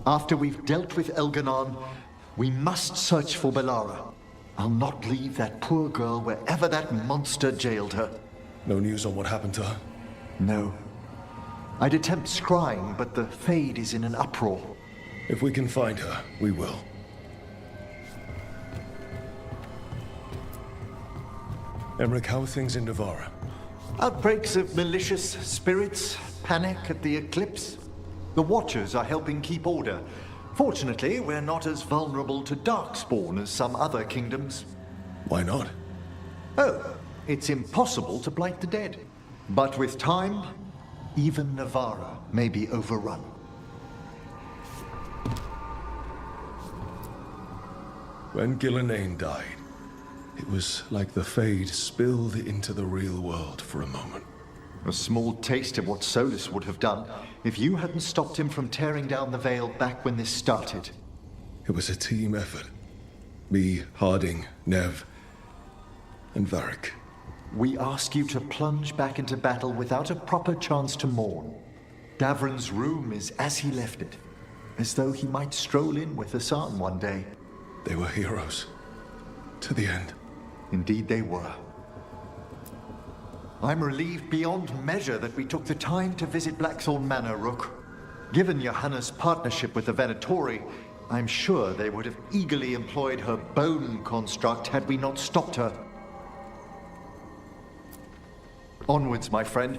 After we've dealt with Elganon, we must search for Bellara. I'll not leave that poor girl wherever that monster jailed her. No news on what happened to her? No. I'd attempt scrying, but the Fade is in an uproar. If we can find her, we will. Emmerich, how are things in Navarra? Outbreaks of malicious spirits, panic at the eclipse. The Watchers are helping keep order. Fortunately, we're not as vulnerable to Darkspawn as some other kingdoms. Why not? Oh, it's impossible to blight the dead. But with time, even Navarra may be overrun. When Gillenane died, it was like the Fade spilled into the real world for a moment. A small taste of what Solus would have done if you hadn't stopped him from tearing down the Veil back when this started. It was a team effort. Me, Harding, Nev, and Varric. We ask you to plunge back into battle without a proper chance to mourn. Davron's room is as he left it, as though he might stroll in with Hassan one day. They were heroes. To the end. Indeed they were. I'm relieved beyond measure that we took the time to visit Blackthorn Manor, Rook. Given Johanna's partnership with the Venatori, I'm sure they would have eagerly employed her bone construct had we not stopped her. Onwards, my friend.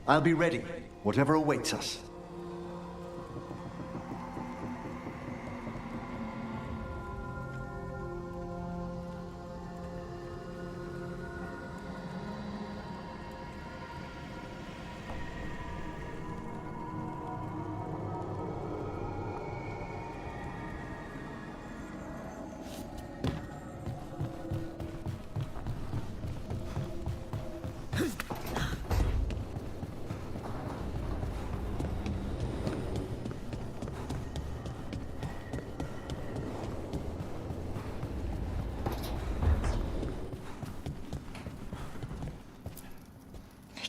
I'll be ready, whatever awaits us.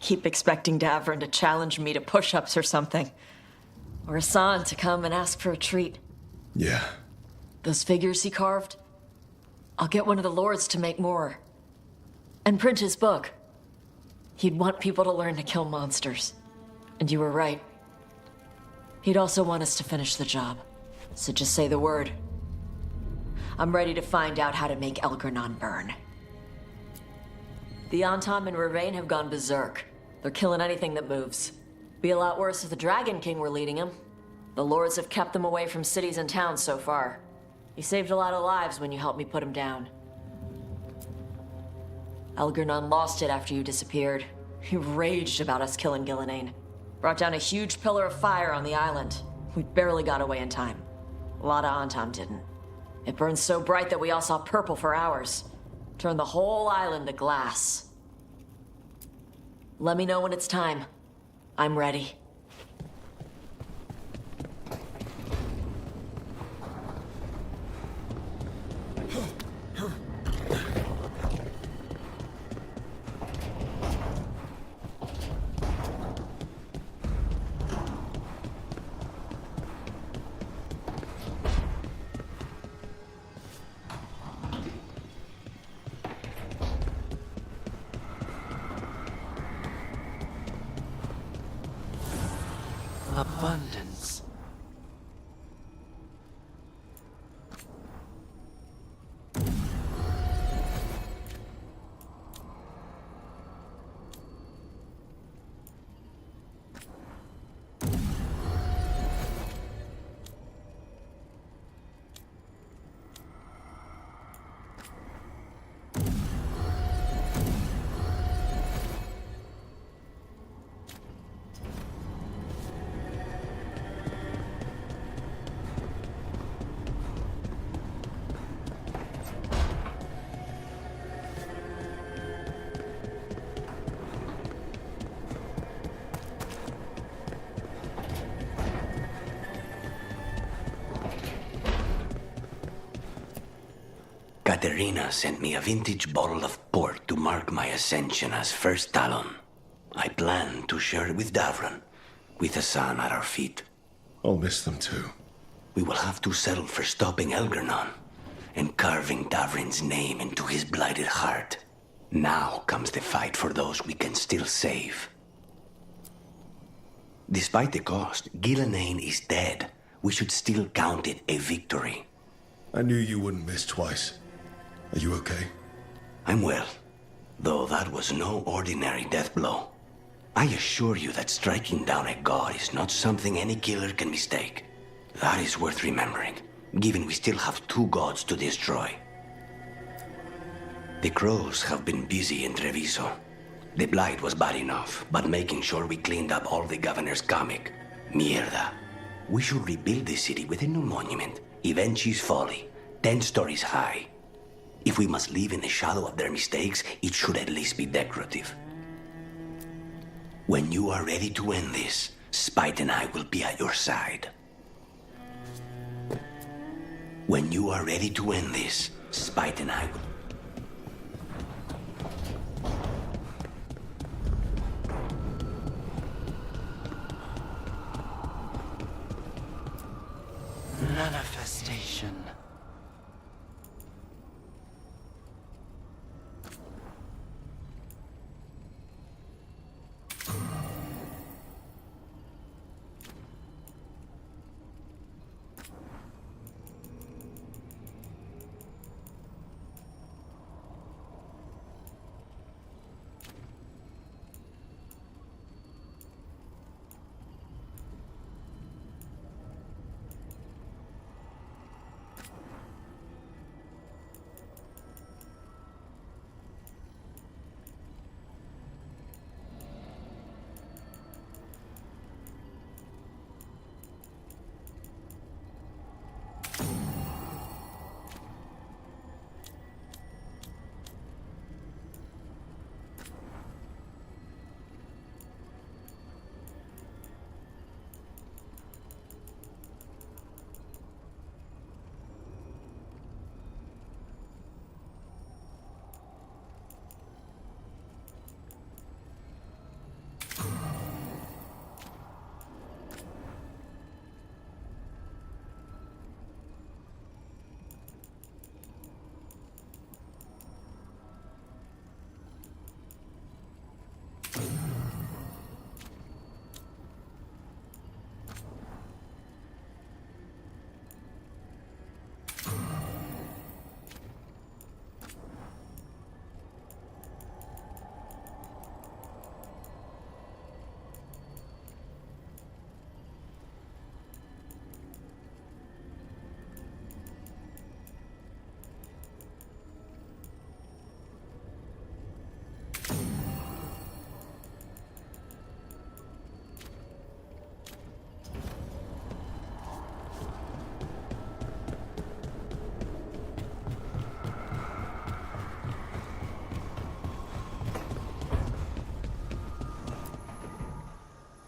Keep expecting Davron to challenge me to push-ups or something. Or Hassan to come and ask for a treat. Yeah. Those figures he carved? I'll get one of the lords to make more. And print his book. He'd want people to learn to kill monsters. And you were right. He'd also want us to finish the job. So just say the word. I'm ready to find out how to make Elgranon burn. The Antom and Ravain have gone berserk. They're killing anything that moves. Be a lot worse if the Dragon King were leading them. The lords have kept them away from cities and towns so far. You saved a lot of lives when you helped me put him down. Elgranon lost it after you disappeared. He raged about us killing Gillenane. Brought down a huge pillar of fire on the island. We barely got away in time. A lot of Antom didn't. It burned so bright that we all saw purple for hours. Turned the whole island to glass. Let me know when it's time. I'm ready. Abundance. Katerina sent me a vintage bottle of port to mark my ascension as First Talon. I plan to share it with Davron, with Hassan at our feet. I'll miss them too. we will have to settle for stopping Elgernon and carving Davrin's name into his blighted heart. Now comes the fight for those we can still save. Despite the cost, Gillenane is dead. We should still count it a victory. I knew you wouldn't miss twice. Are you okay? I'm well, though that was no ordinary death blow. I assure you that striking down a god is not something any killer can mistake. That is worth remembering, given we still have 2 gods to destroy. The crows have been busy in Treviso. The blight was bad enough, but making sure we cleaned up all the governor's comic. Mierda. We should rebuild the city with a new monument, Evenchi's Folly, 10 stories high. If we must live in the shadow of their mistakes, it should at least be decorative. When you are ready to end this, Spite and I will be at your side. When you are ready to end this, Spite and I will... Manifestation.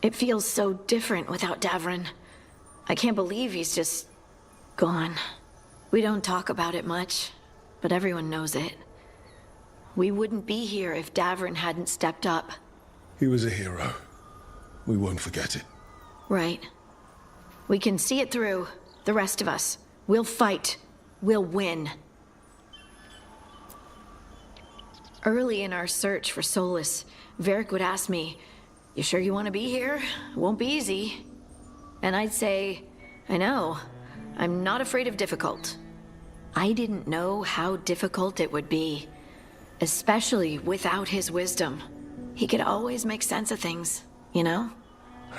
It feels so different without Davrin. I can't believe he's just gone. We don't talk about it much, but everyone knows it. We wouldn't be here if Davrin hadn't stepped up. He was a hero. We won't forget it. Right. We can see it through, the rest of us. We'll fight. We'll win. Early in our search for Solus, Varric would ask me, "You sure you want to be here? It won't be easy." And I'd say, "I know. I'm not afraid of difficult." I didn't know how difficult it would be, especially without his wisdom. He could always make sense of things, you know?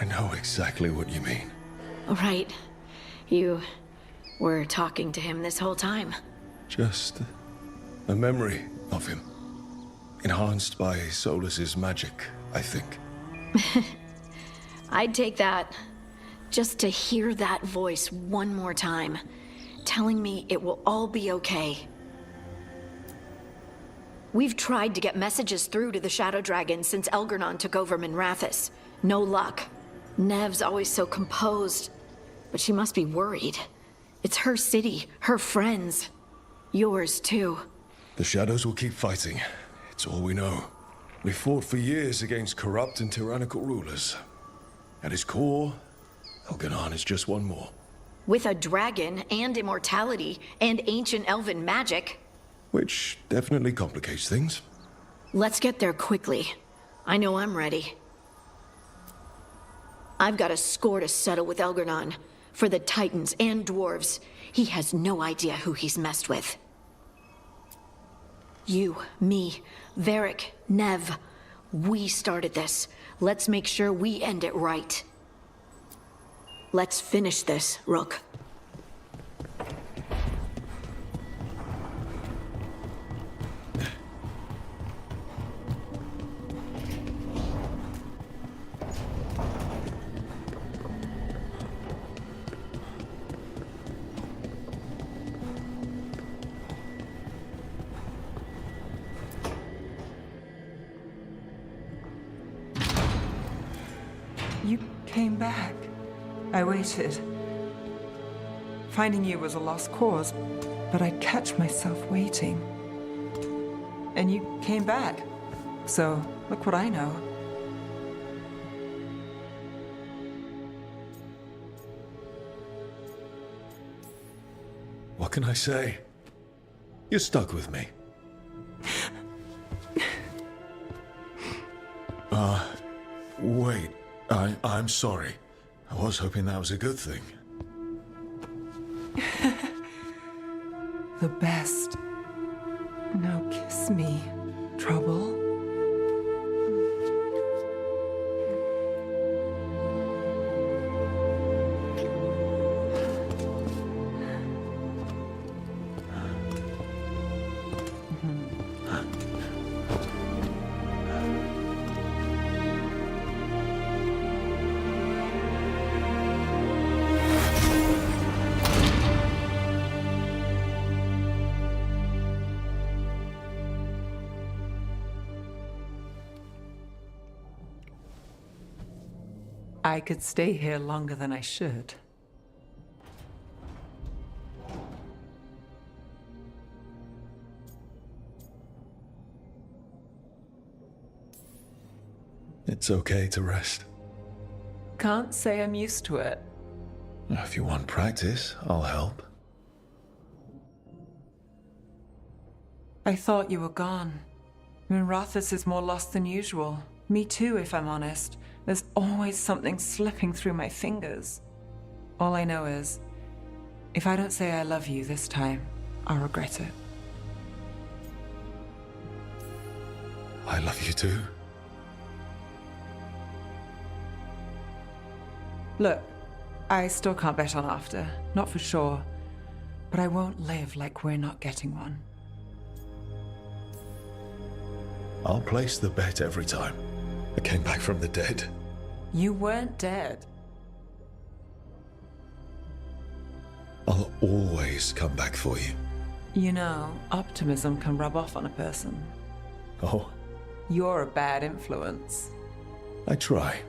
I know exactly what you mean. Right. You were talking to him this whole time. Just a memory of him. Enhanced by Solus's magic, I think. I'd take that. Just to hear that voice one more time, telling me it will all be okay. We've tried to get messages through to the Shadow Dragon since Elgernon took over Minrathous. No luck. Nev's always so composed, but she must be worried. It's her city, her friends. Yours, too. The Shadows will keep fighting. It's all we know. We fought for years against corrupt and tyrannical rulers. At its core, Elgernon is just one more. With a dragon, and immortality, and ancient elven magic. Which definitely complicates things. Let's get there quickly. I know I'm ready. I've got a score to settle with Elgar'nan. For the Titans and Dwarves. He has no idea who he's messed with. You, me, Varric, Nev. We started this. Let's make sure we end it right. Let's finish this, Rook. You came back. I waited. Finding you was a lost cause, but I'd catch myself waiting. And you came back. So, look what I know. What can I say? You're stuck with me. Wait. I'm sorry. I was hoping that was a good thing. The best. Now kiss me, trouble. I could stay here longer than I should. It's okay to rest. Can't say I'm used to it. If you want practice, I'll help. I thought you were gone. Minrathous is more lost than usual. Me too, if I'm honest. There's always something slipping through my fingers. All I know is, if I don't say I love you this time, I'll regret it. I love you too. Look, I still can't bet on after, not for sure. But I won't live like we're not getting one. I'll place the bet every time. I came back from the dead. You weren't dead. I'll always come back for you. You know, optimism can rub off on a person. Oh, You're a bad influence. I try.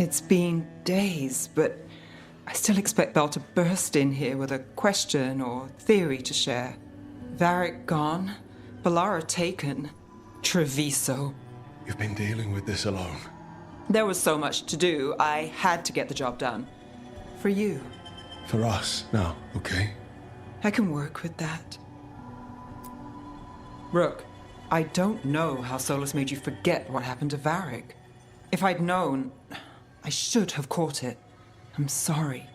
It's been days, but I still expect Belle to burst in here with a question or theory to share. Varric gone, Bellara taken, Treviso. You've been dealing with this alone. There was so much to do, I had to get the job done. For you. For us, now, okay? I can work with that. Rook, I don't know how Solus made you forget what happened to Varric. If I'd known, I should have caught it. I'm sorry.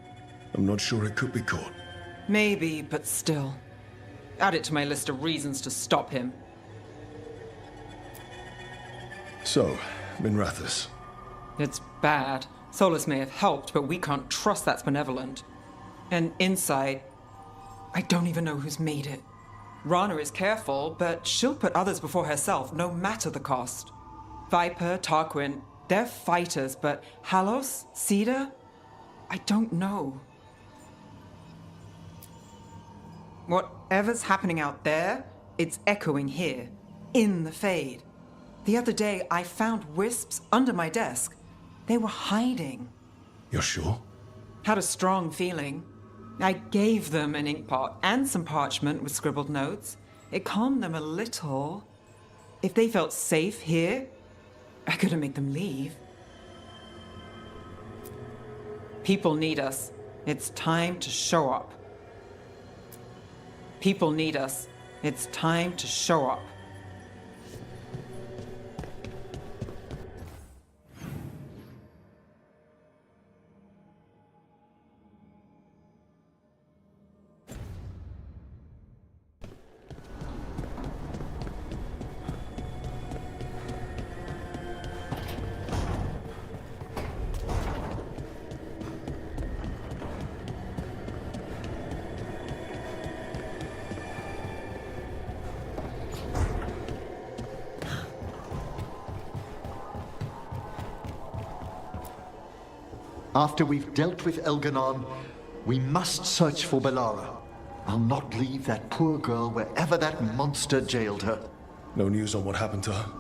I'm not sure it could be caught. Maybe, but still. Add it to my list of reasons to stop him. So, Minrathous. It's bad. Solus may have helped, but we can't trust that's benevolent. And inside, I don't even know who's made it. Rana is careful, but she'll put others before herself, no matter the cost. Viper, Tarquin, they're fighters, but Halos, Cedar? I don't know. Whatever's happening out there, it's echoing here, in the Fade. The other day, I found wisps under my desk. They were hiding. You're sure? Had a strong feeling. I gave them an inkpot and some parchment with scribbled notes. It calmed them a little. If they felt safe here, I couldn't make them leave. People need us. It's time to show up. People need us. It's time to show up. After we've dealt with Elganon, we must search for Bellara. I'll not leave that poor girl wherever that monster jailed her. No news on what happened to her?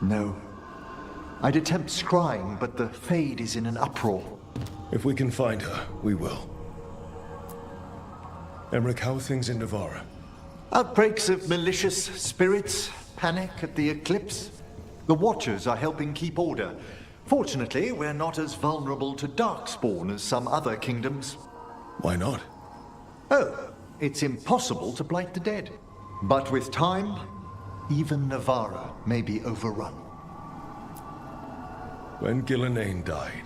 No. I'd attempt scrying, but the Fade is in an uproar. If we can find her, we will. Emmerich, how are things in Navarra? Outbreaks of malicious spirits, panic at the eclipse. The Watchers are helping keep order. Fortunately, we're not as vulnerable to Darkspawn as some other kingdoms. Why not? Oh, it's impossible to blight the dead. But with time, even Navarra may be overrun. When Ghilanane died,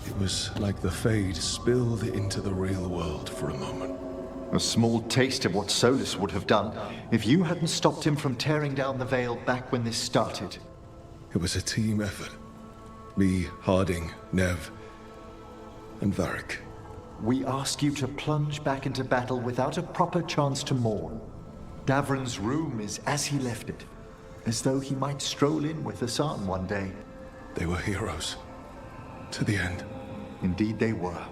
it was like the Fade spilled into the real world for a moment. A small taste of what Solus would have done if you hadn't stopped him from tearing down the Veil back when this started. It was a team effort. Me, Harding, Nev, and Varric. We ask you to plunge back into battle without a proper chance to mourn. Davron's room is as he left it, as though he might stroll in with Hassan one day. They were heroes. To the end. Indeed they were.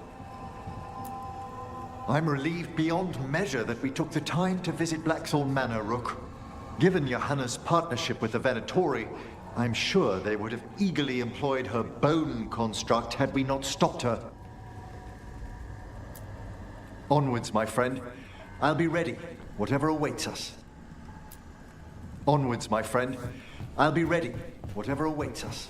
I'm relieved beyond measure that we took the time to visit Blackthorn Manor, Rook. Given Johanna's partnership with the Venatori, I'm sure they would have eagerly employed her bone construct had we not stopped her. Onwards, my friend. I'll be ready, whatever awaits us. Onwards, my friend. I'll be ready, whatever awaits us.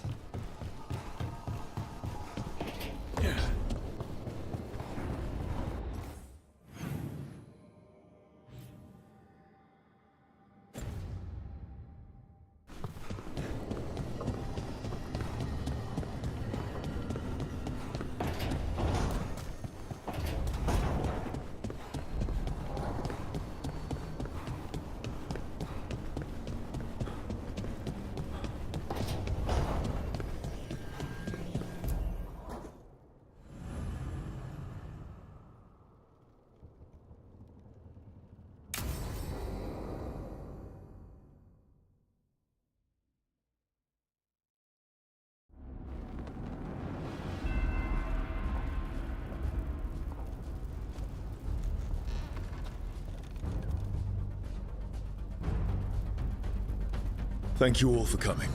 Thank you all for coming.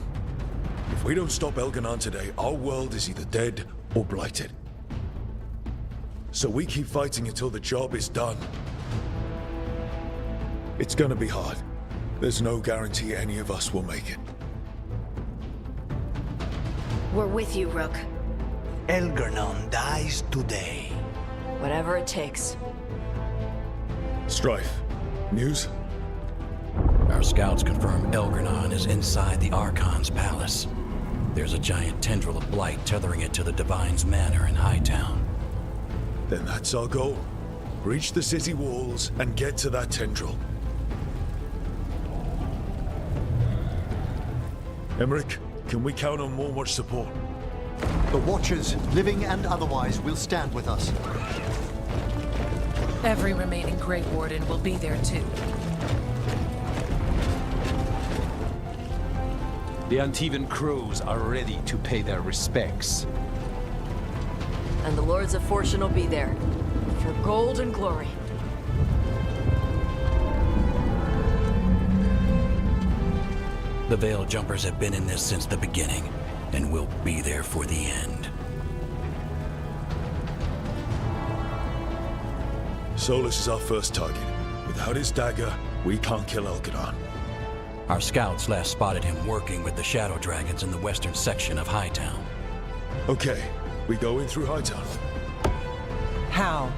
If we don't stop Elganon today, our world is either dead or blighted. So we keep fighting until the job is done. It's gonna be hard. There's no guarantee any of us will make it. We're with you, Rook. Elgernon dies today. Whatever it takes. Strife, news? Our scouts confirm Elgernon is inside the Archon's palace. There's a giant tendril of blight tethering it to the Divine's manor in Hightown. Then that's our goal. Breach the city walls and get to that tendril. Emmerich, can we count on more much support? The Watchers, living and otherwise, will stand with us. Every remaining Grey Warden will be there too. The Antivan crows are ready to pay their respects. And the Lords of Fortune will be there. For gold and glory. The Veil Jumpers have been in this since the beginning, and will be there for the end. Solus is our first target. Without his dagger, we can't kill Elgadon. Our scouts last spotted him working with the Shadow Dragons in the western section of Hightown. Okay, we go in through Hightown. How?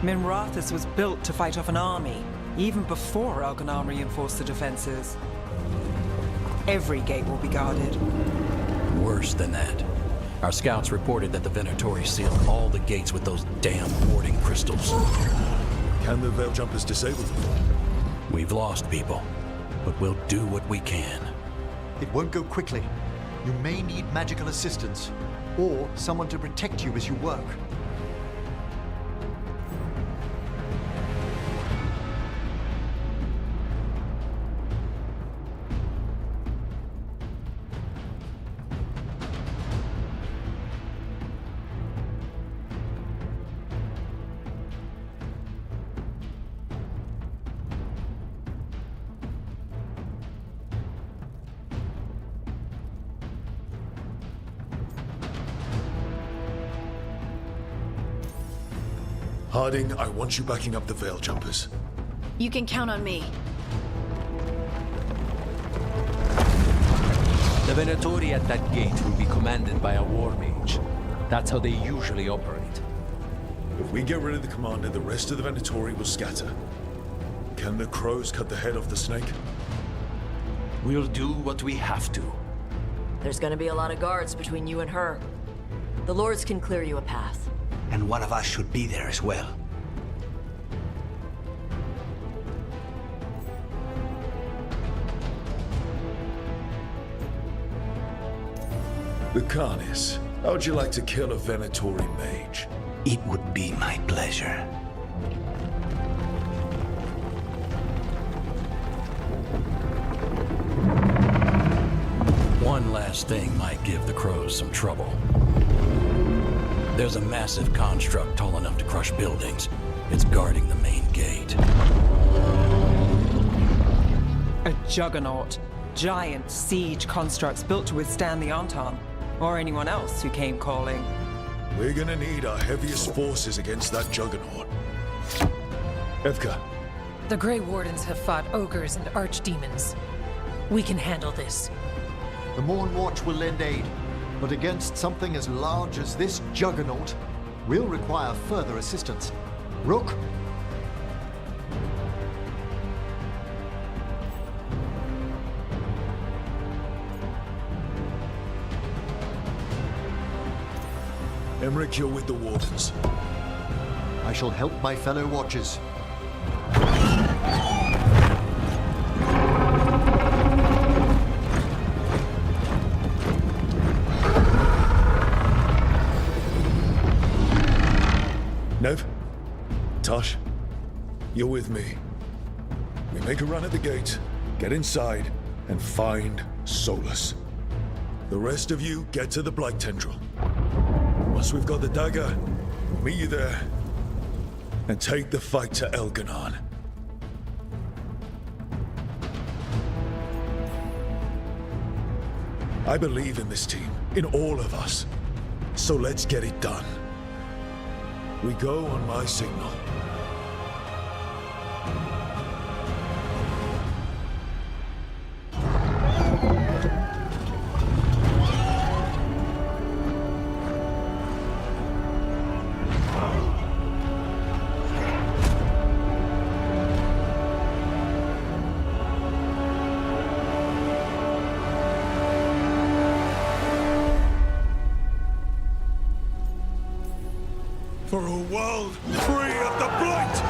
Minrathous was built to fight off an army, even before Elganon reinforced the defenses. Every gate will be guarded. Worse than that. Our scouts reported that the Venatori sealed all the gates with those damn warding crystals. Can the Veil Jumpers disable them? We've lost people, but we'll do what we can. It won't go quickly. You may need magical assistance, or someone to protect you as you work. Harding, I want you backing up the Veil Jumpers. You can count on me. The Venatori at that gate will be commanded by a war mage. That's how they usually operate. If we get rid of the commander, the rest of the Venatori will scatter. Can the crows cut the head off the snake? We'll do what we have to. There's gonna be a lot of guards between you and her. The Lords can clear you a path. And one of us should be there as well. The Carnis. How'd you like to kill a Venatori mage? It would be my pleasure. One last thing might give the crows some trouble. There's a massive construct tall enough to crush buildings. It's guarding the main gate. A juggernaut. Giant siege constructs built to withstand the Anton, or anyone else who came calling. We're gonna need our heaviest forces against that juggernaut. Evka, The Grey Wardens have fought ogres and archdemons. We can handle this. The Morn Watch will lend aid, but against something as large as this juggernaut, we'll require further assistance. Rook? Emmerich, you're with the Wardens. I shall help my fellow Watchers. Nev? Tosh? You're with me. We make a run at the gate, get inside, and find Solus. The rest of you get to the Blight Tendril. Once we've got the dagger, we'll meet you there and take the fight to Elganon. I believe in this team, in all of us. So let's get it done. We go on my signal. For a world free of the Blight!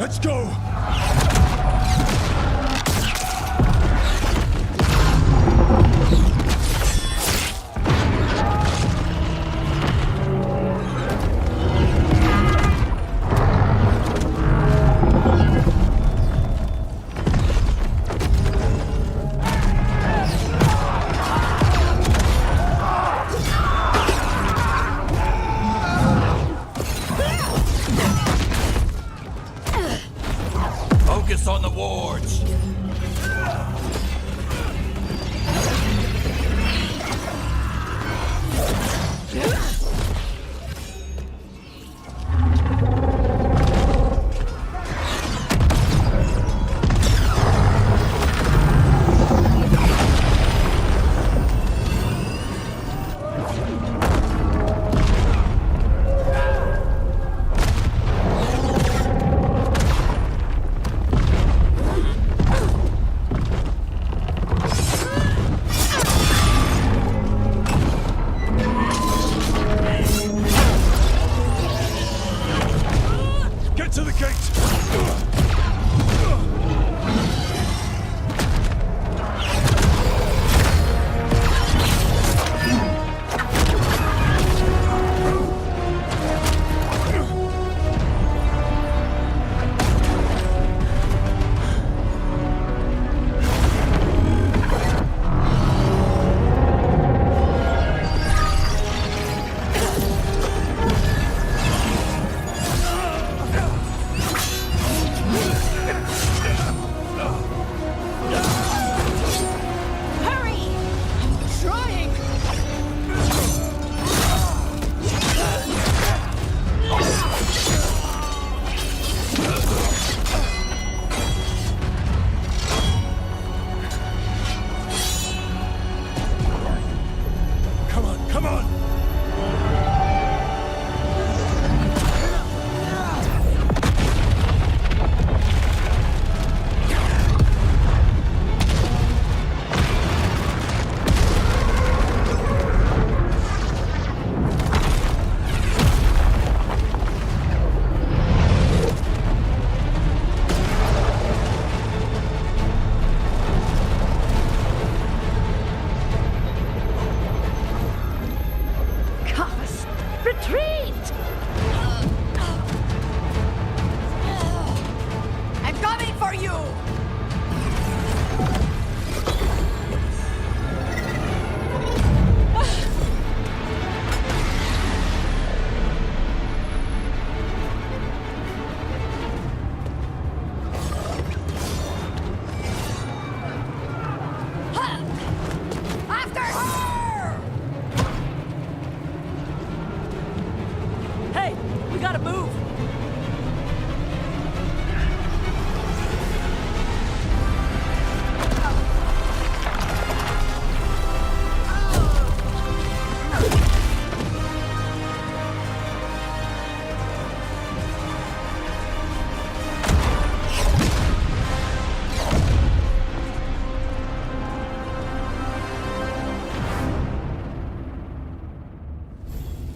Let's go! Focus on the wards.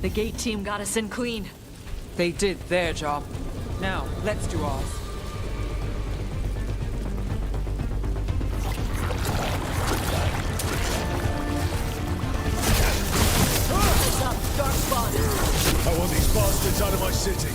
The gate team got us in clean. They did their job. Now, let's do ours. Heads up, dark spawn. I want these bastards out of my city.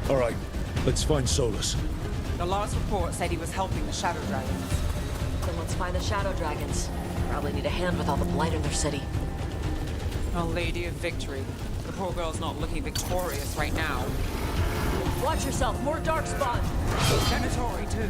All right, let's find Solus. The last report said he was helping the Shadow Dragons. Then let's find the Shadow Dragons. Probably need a hand with all the blight in their city. Our Lady of Victory. The poor girl's not looking victorious right now. Watch yourself, more dark spawn. Venatori, too.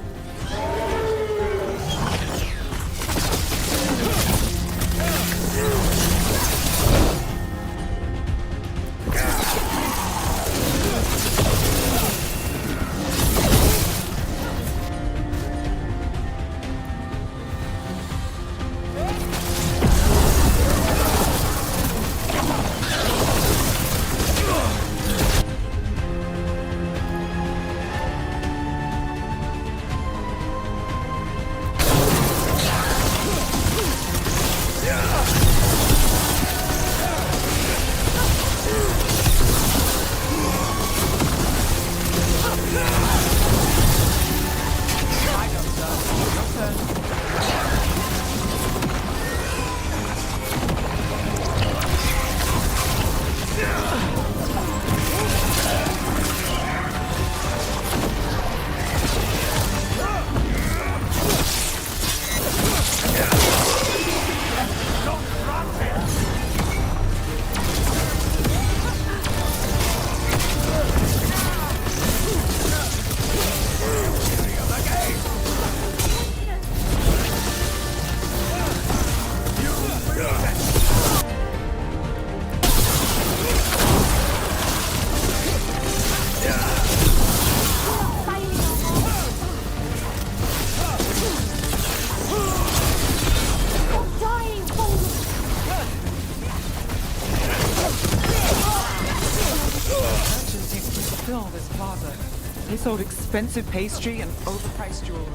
They sold expensive pastry and overpriced jewelry.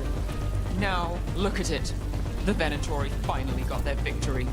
Now, look at it. The Venatori finally got their victory.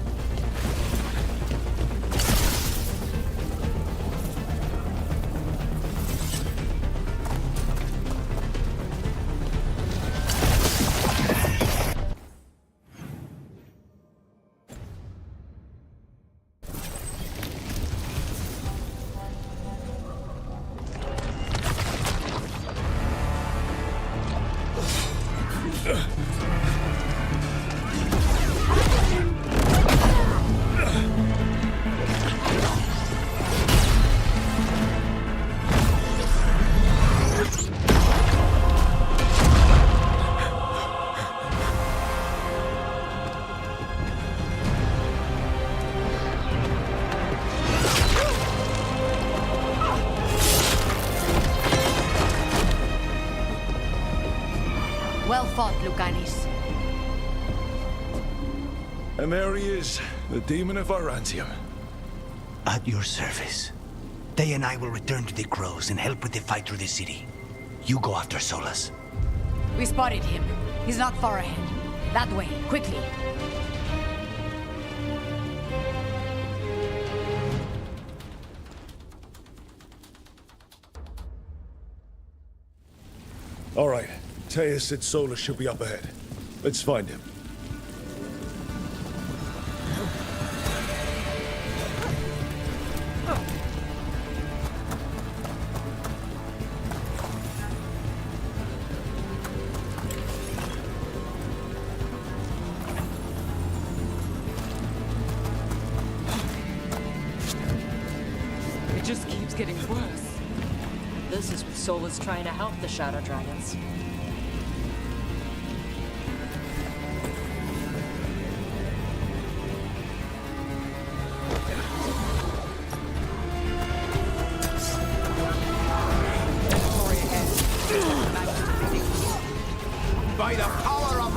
Arcanis. And there he is, the demon of Arantium. At your service. Day and I will return to the Crows and help with the fight through the city. You go after Solus. We spotted him. He's not far ahead. That way, quickly. All right, Teus said Solus should be up ahead. Let's find him. It just keeps getting worse. This is with Solus trying to help the Shadow Dragons. By the power of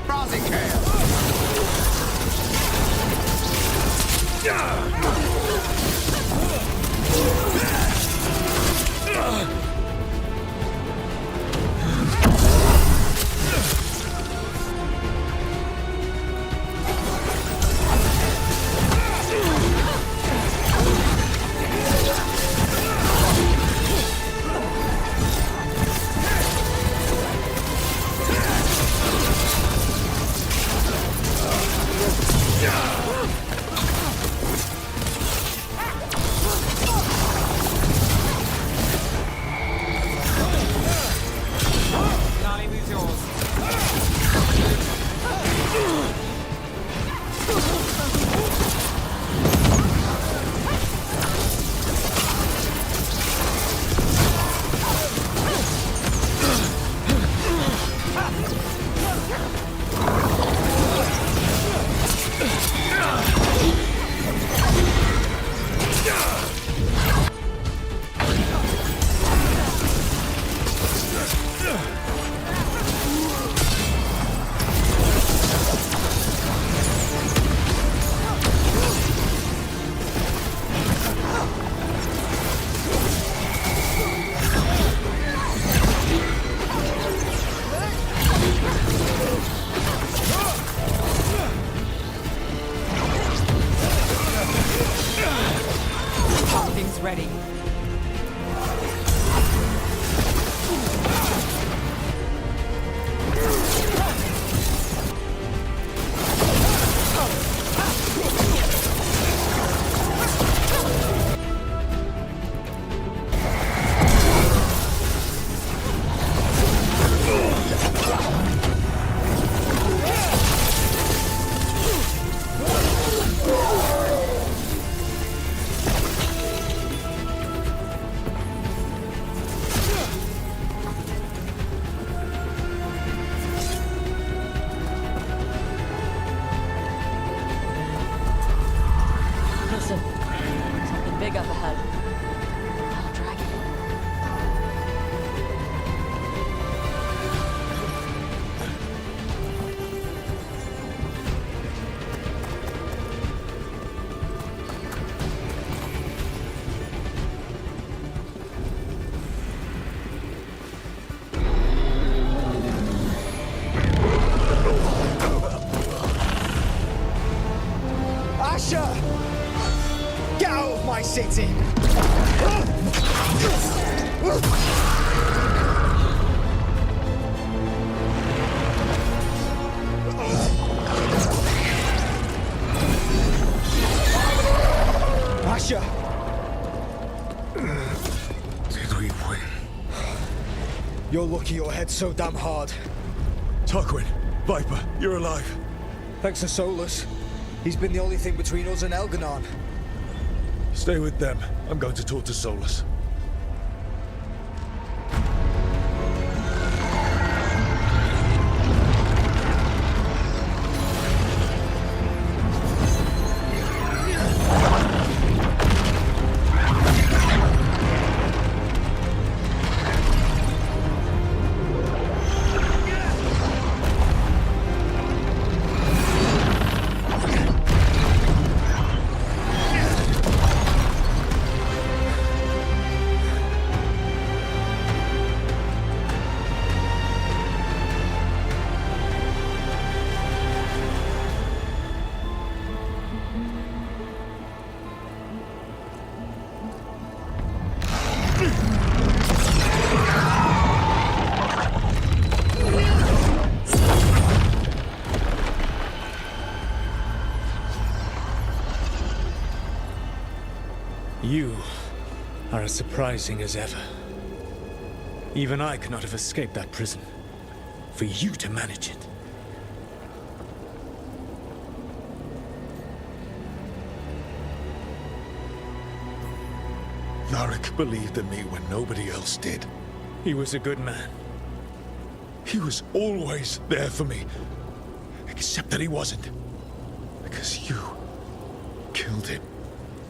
Razikale! Everything's ready. Listen, something big up ahead. A dragon. Asher! Get out of my city! Asher! Did we win? You're lucky your head's so damn hard. Tarquin, Viper, you're alive. Thanks to Solus. He's been the only thing between us and Elganon. Stay with them. I'm going to talk to Solus. You are as surprising as ever. Even I could not have escaped that prison. For you to manage it. Narek believed in me when nobody else did. He was a good man. He was always there for me. Except that he wasn't. Because you killed him.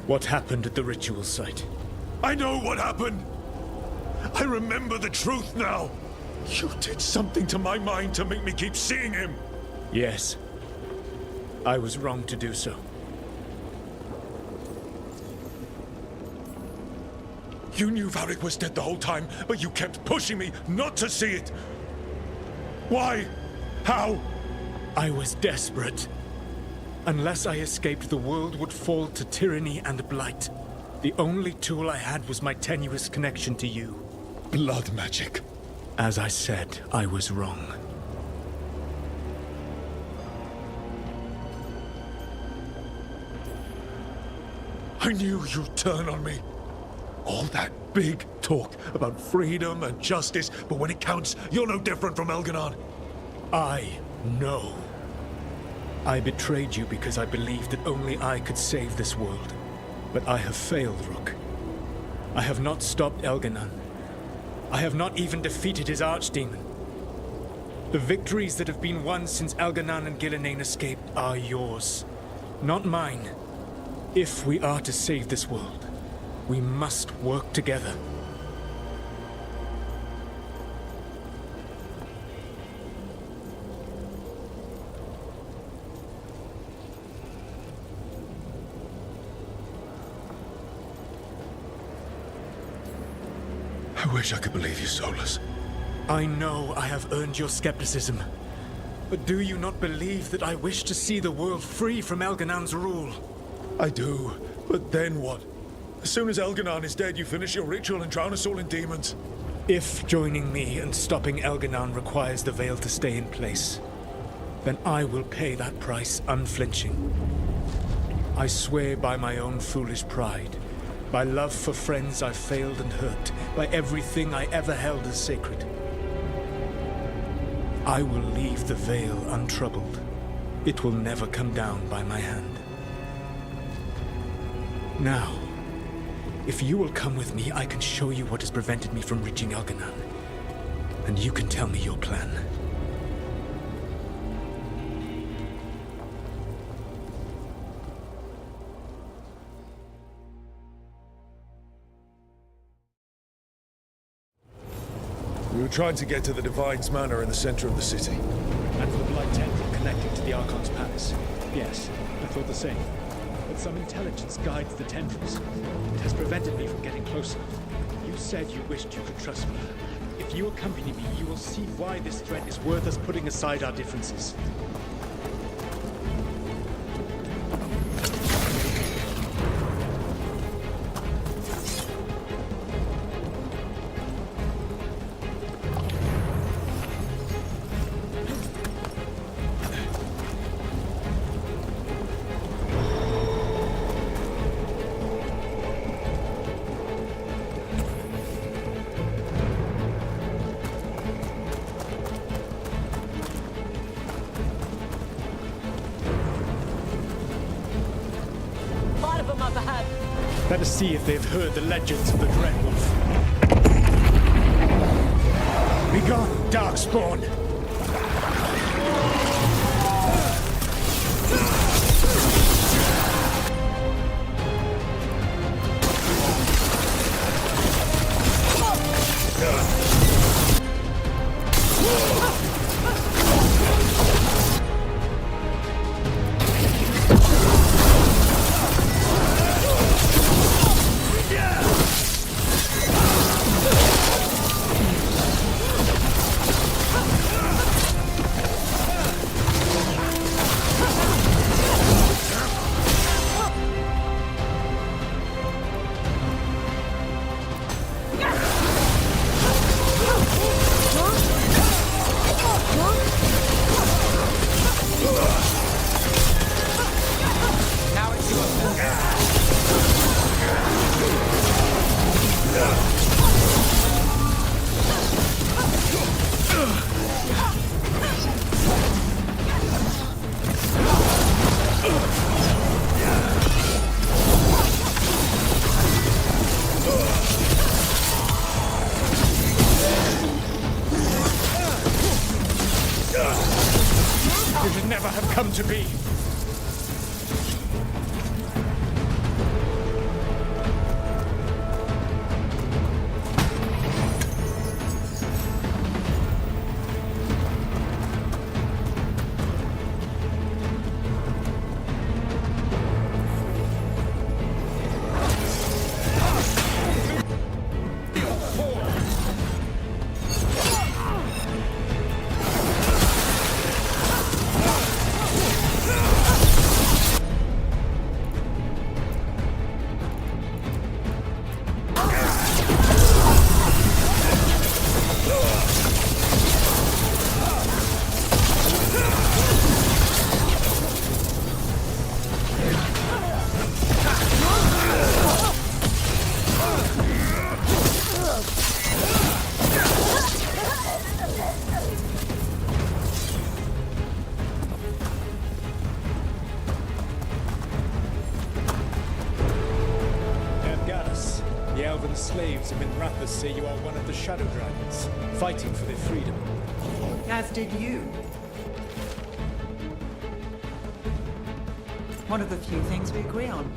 What happened at the ritual site? I know what happened! I remember the truth now! You did something to my mind to make me keep seeing him! Yes. I was wrong to do so. You knew Varric was dead the whole time, but you kept pushing me not to see it! Why? How? I was desperate. Unless I escaped, the world would fall to tyranny and blight. The only tool I had was my tenuous connection to you. Blood magic. As I said, I was wrong. I knew you'd turn on me. All that big talk about freedom and justice, but when it counts, you're no different from Elganon. I know. I betrayed you because I believed that only I could save this world. But I have failed, Rook. I have not stopped Elganon. I have not even defeated his archdemon. The victories that have been won since Elganon and Gillenane escaped are yours, not mine. If we are to save this world, we must work together. I wish I could believe you, Solus. I know I have earned your skepticism. But do you not believe that I wish to see the world free from Elganon's rule? I do, but then what? As soon as Elganon is dead, you finish your ritual and drown us all in demons. If joining me and stopping Elganon requires the veil to stay in place, then I will pay that price unflinching. I swear by my own foolish pride, by love for friends I failed and hurt, by everything I ever held as sacred. I will leave the veil untroubled. It will never come down by my hand. Now, if you will come with me, I can show you what has prevented me from reaching Elganon. And you can tell me your plan. We were trying to get to the Divine's Manor in the center of the city. And for the Blight Temple connecting to the Archon's Palace. Yes, I thought the same. But some intelligence guides the tendrils. It has prevented me from getting closer. You said you wished you could trust me. If you accompany me, you will see why this threat is worth us putting aside our differences. Let us see if they've heard the legends of the Dreadwolf. Begone, Darkspawn! come to be. The elven slaves of Minrathous say you are one of the Shadow Dragons, fighting for their freedom. As did you. One of the few things we agree on.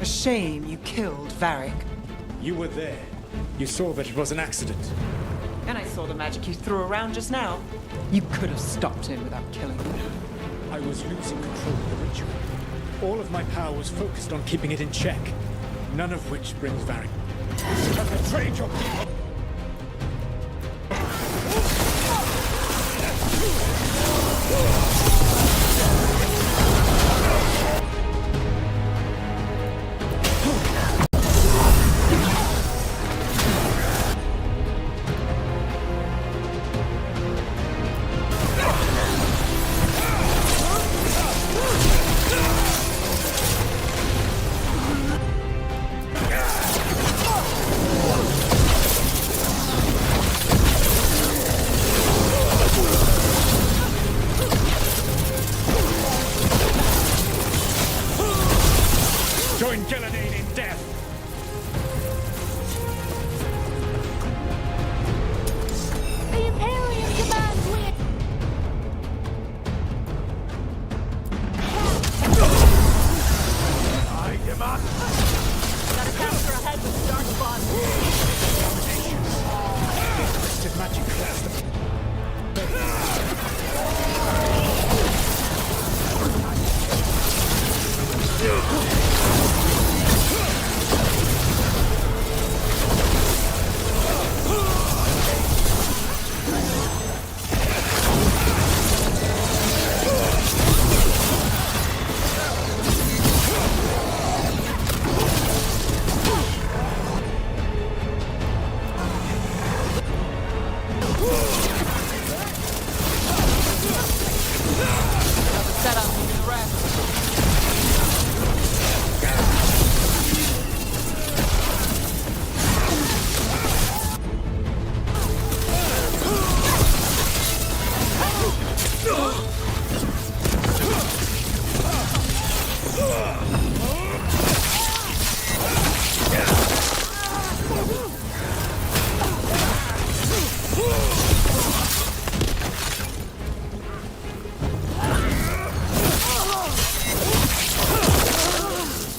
A shame you killed Varric. You were there. You saw that it was an accident. And I saw the magic you threw around just now. You could have stopped him without killing him. I was losing control of the ritual. All of my power was focused on keeping it in check, none of which brings Varric. You have betrayed your people! Join Gelladine in death! The Imperium commands we... I demand... Gotta capture a head with dark spots. Twisted magic class.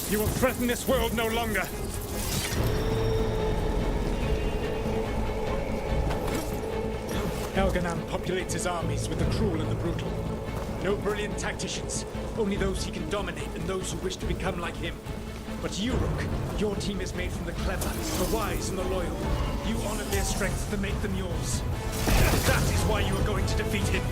You will threaten this world no longer. Elganan populates his armies with the cruel and the brutal. No brilliant tacticians, only those he can dominate and those who wish to become like him. But you, Rook, your team is made from the clever, the wise and the loyal. You honor their strengths to make them yours. That is why you are going to defeat him.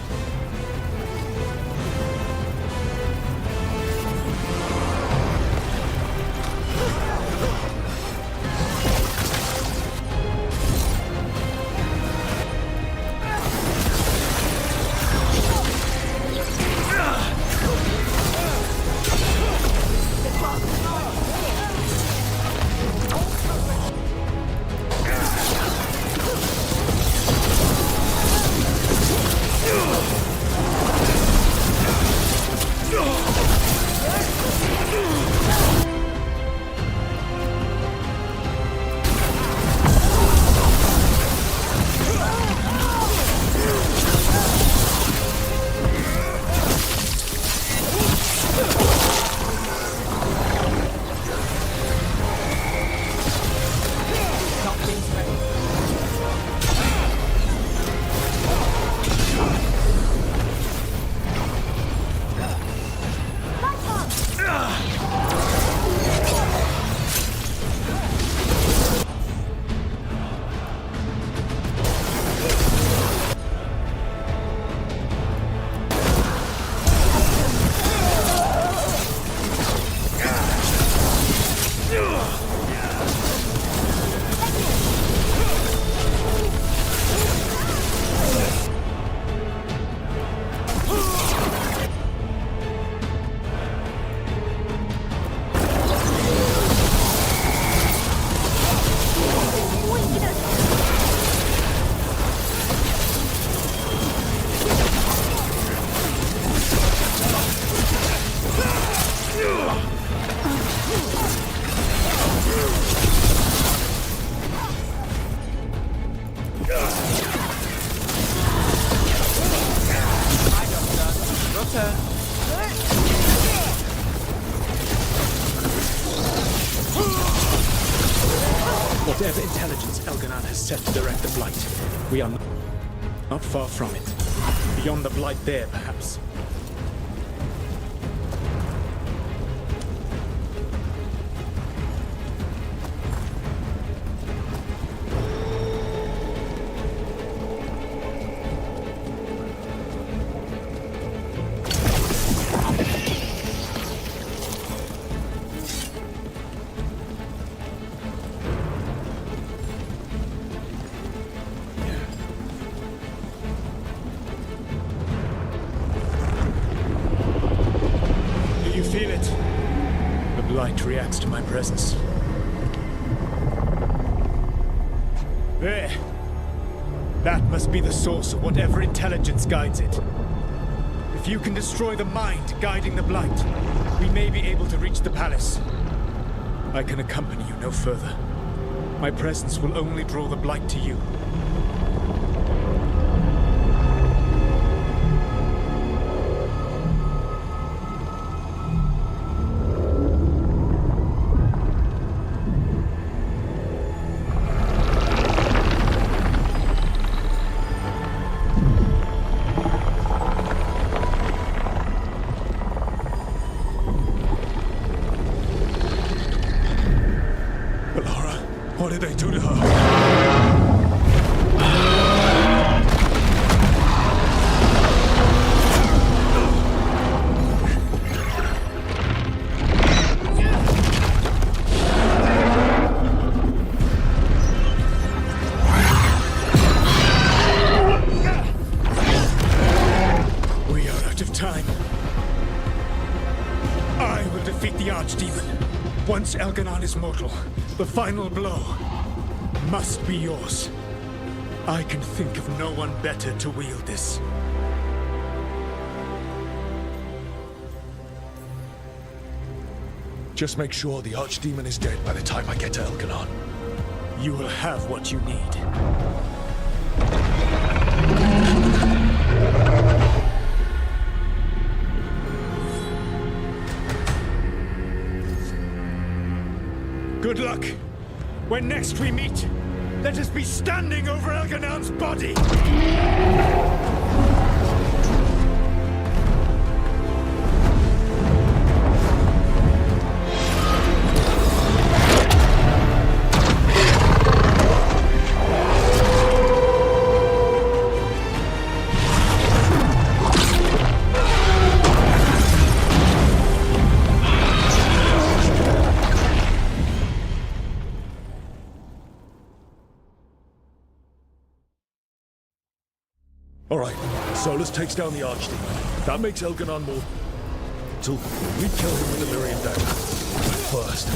Whatever intelligence Elganon has set to direct the Blight, we are not far from it. Beyond the Blight there, perhaps. Reacts to my presence. There! That must be the source of whatever intelligence guides it. If you can destroy the mind guiding the Blight, we may be able to reach the palace. I can accompany you no further. My presence will only draw the Blight to you. What did they do to her? We are out of time. I will defeat the Archdemon. Once Elganon is mortal, the final blow must be yours. I can think of no one better to wield this. Just make sure the Archdemon is dead by the time I get to Elganon. You will have what you need. Good luck. When next we meet, let us be standing over Elganon's body! All right, Solus takes down the Archdemon. That makes Elganon more... So we kill him with the Lyrian dagger. First.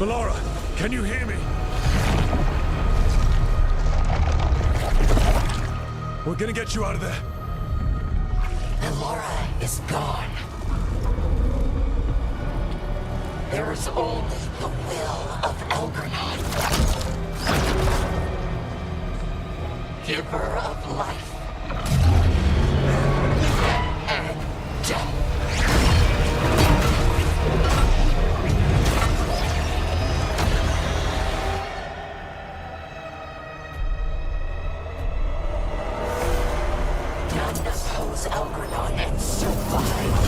Valora, can you hear me? We're gonna get you out of there. Valora is gone. There is only the will of Elganon. Giver of life and death. Elganon and survive.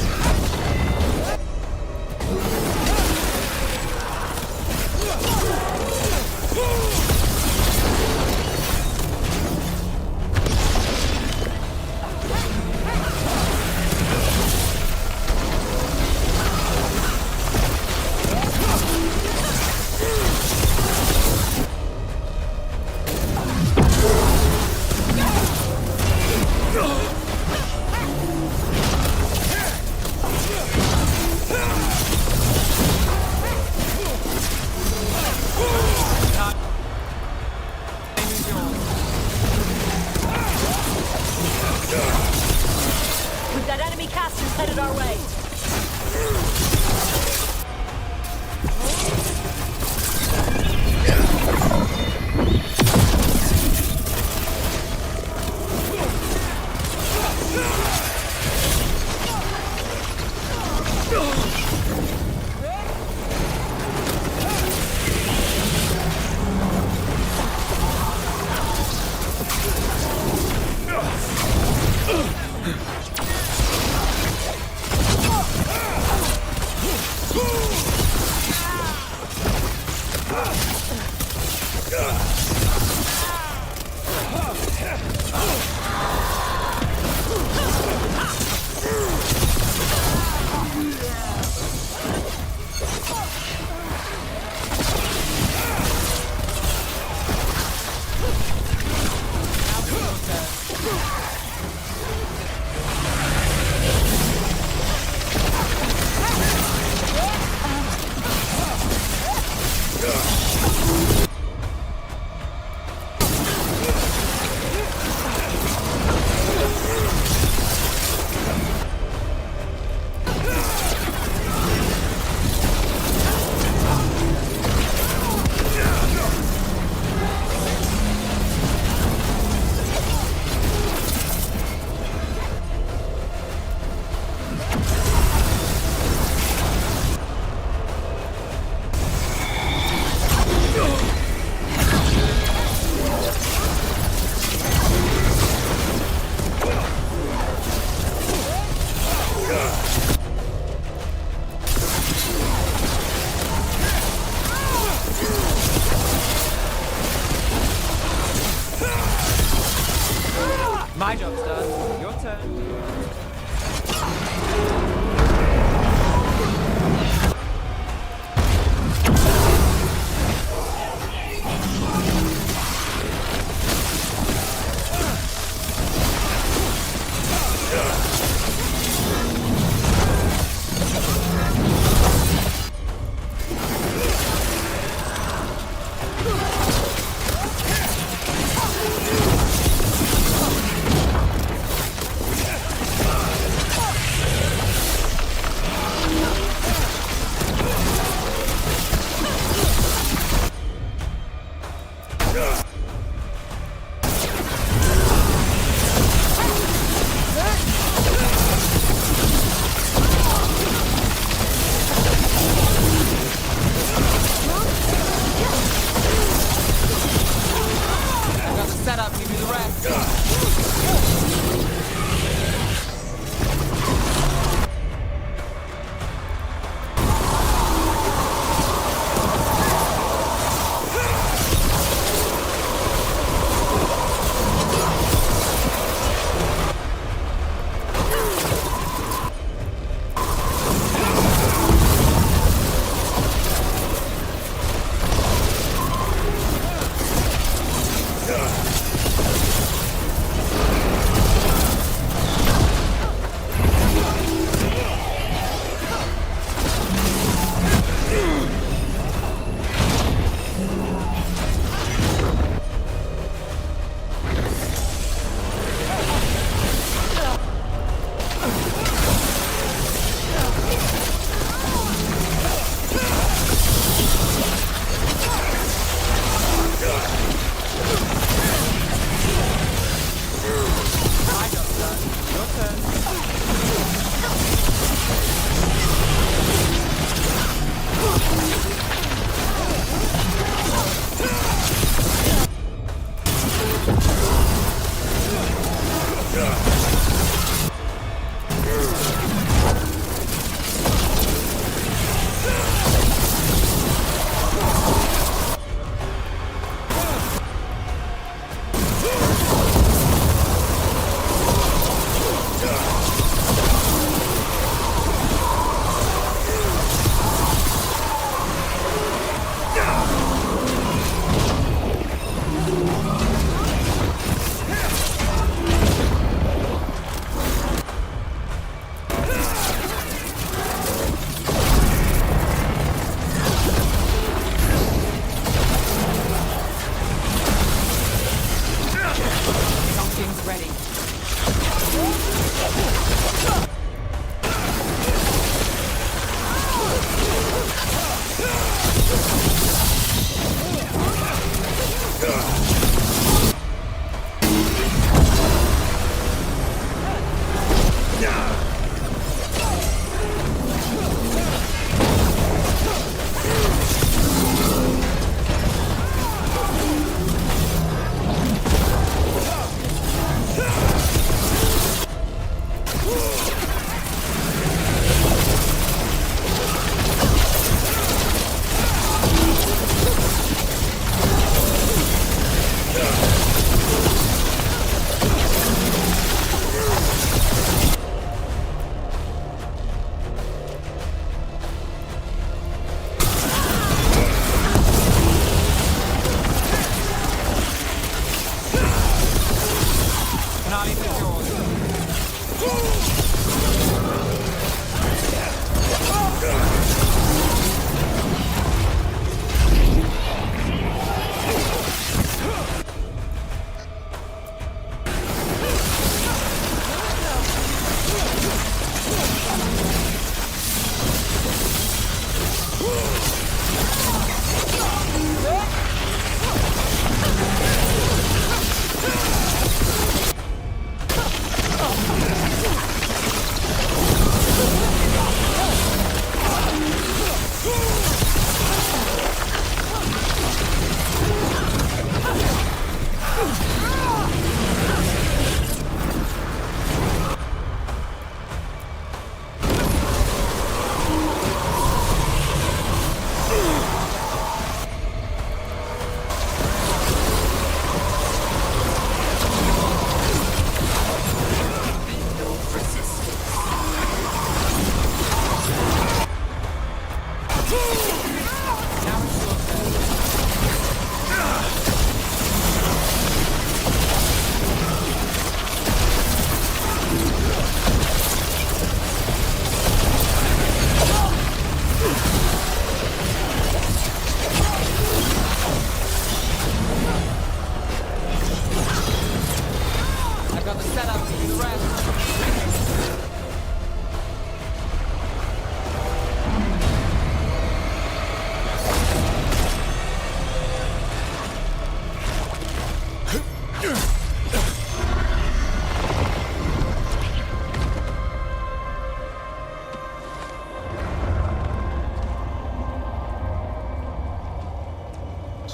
My job's done. Your turn.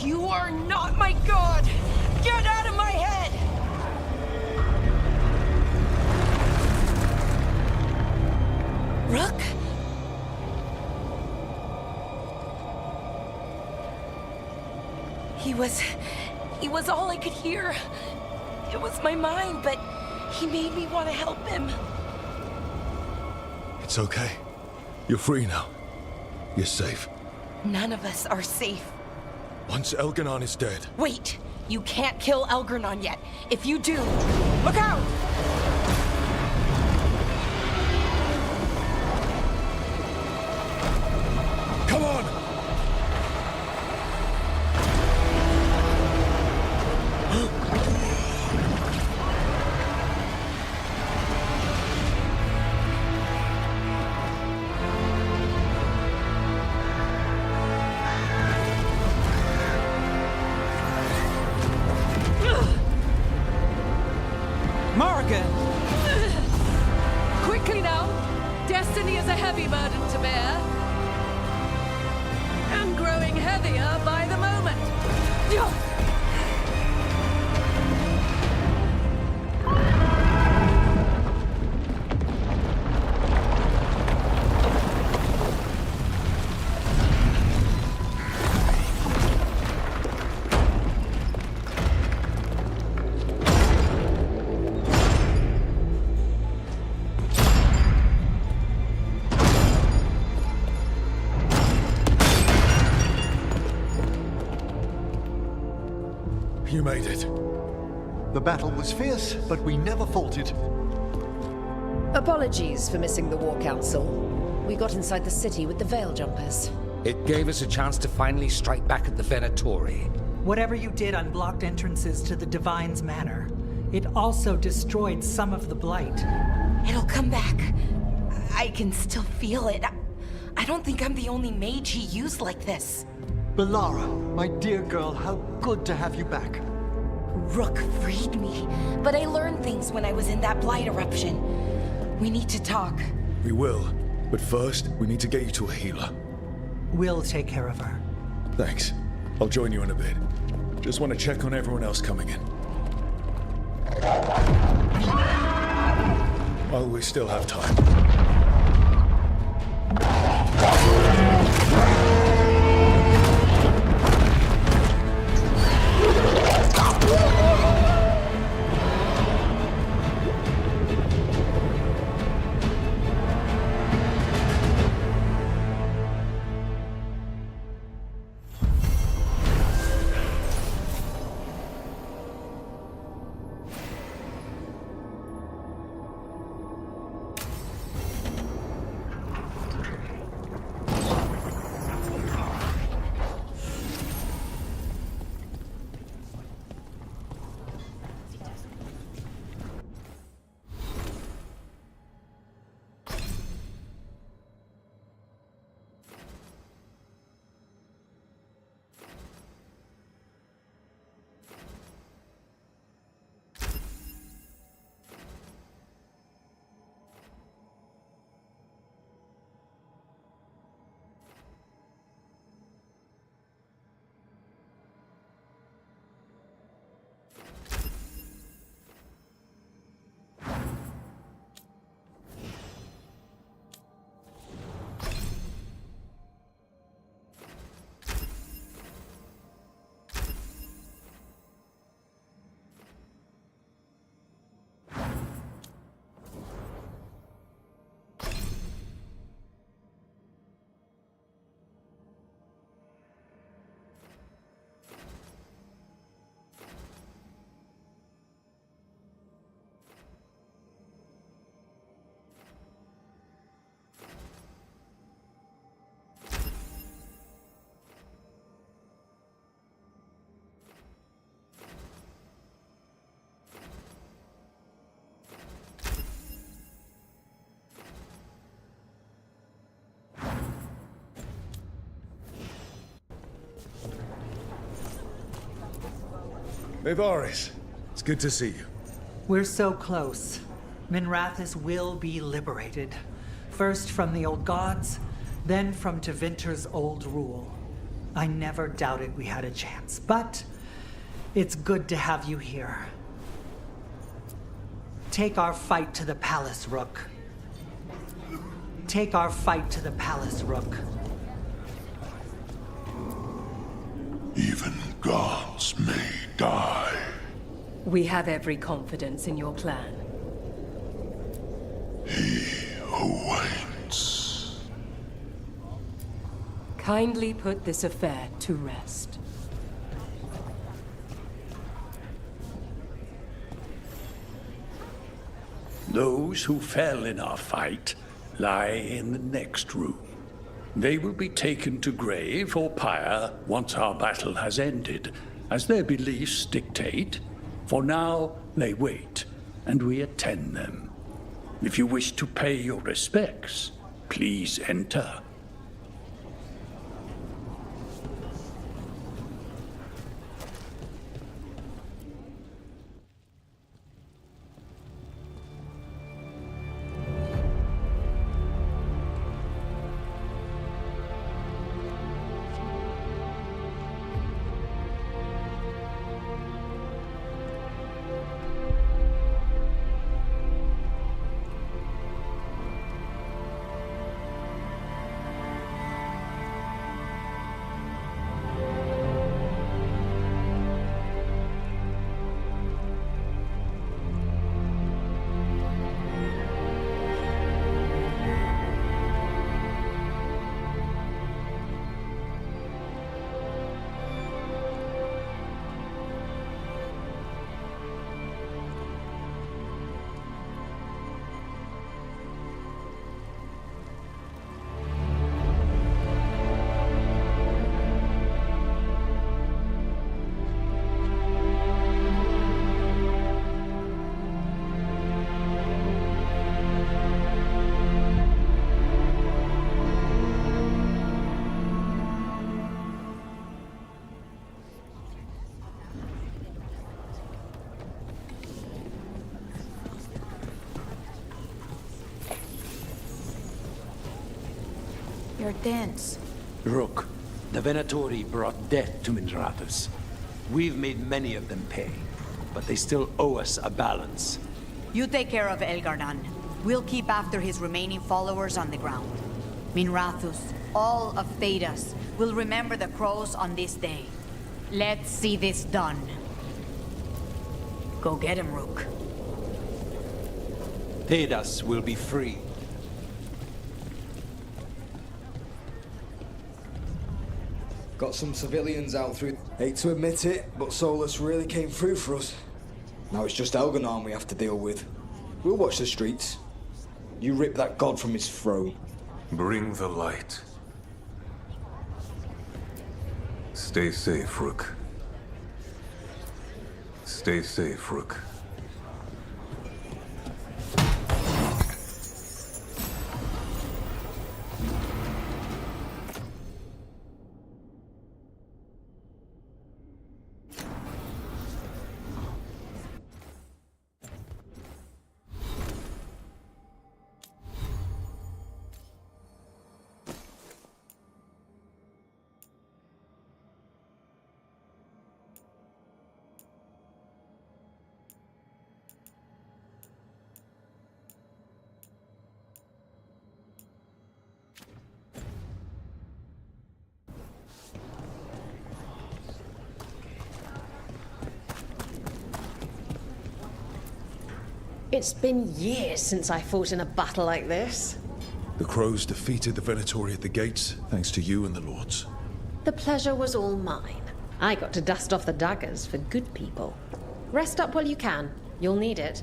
You are not my god! Get out of my head! Rook? He was all I could hear. It was my mind, but he made me want to help him. It's okay. You're free now. You're safe. None of us are safe. Once Elganon is dead... Wait! You can't kill Elgranon yet. If you do, look out! Come on! Morgan! Quickly now! Destiny is a heavy burden to bear. And growing heavier by the moment. You made it. The battle was fierce, but we never faltered. Apologies for missing the War Council. We got inside the city with the Veil Jumpers. It gave us a chance to finally strike back at the Venatori. Whatever you did unblocked entrances to the Divine's Manor. It also destroyed some of the Blight. It'll come back. I can still feel it. I don't think I'm the only mage he used like this. Belara, my dear girl, how good to have you back. Rook freed me, but I learned things when I was in that Blight eruption. We need to talk. We will, but first, we need to get you to a healer. We'll take care of her. Thanks. I'll join you in a bit. Just want to check on everyone else coming in. While we still have time. Evaris, it's good to see you. We're so close. Minrathous will be liberated. First from the old gods, then from Tevinter's old rule. I never doubted we had a chance, but it's good to have you here. Take our fight to the palace, Rook. Take our fight to the palace, Rook. Even gods may die. We have every confidence in your plan. He who waits. Kindly put this affair to rest. Those who fell in our fight lie in the next room. They will be taken to grave or pyre once our battle has ended, as their beliefs dictate. For now, they wait, and we attend them. If you wish to pay your respects, please enter. You're dense. Rook, the Venatori brought death to Minrathous. We've made many of them pay, but they still owe us a balance. You take care of Elgar'nan. We'll keep after his remaining followers on the ground. Minrathous, all of Thedas, will remember the crows on this day. Let's see this done. Go get him, Rook. Thedas will be free. Got some civilians out through. Hate to admit it, but Solus really came through for us. Now it's just Elgar'nan we have to deal with. We'll watch the streets. You rip that god from his throne. Bring the light. Stay safe, Rook. Stay safe, Rook. It's been years since I fought in a battle like this. The Crows defeated the Venatori at the gates, thanks to you and the Lords. The pleasure was all mine. I got to dust off the daggers for good people. Rest up while you can. You'll need it.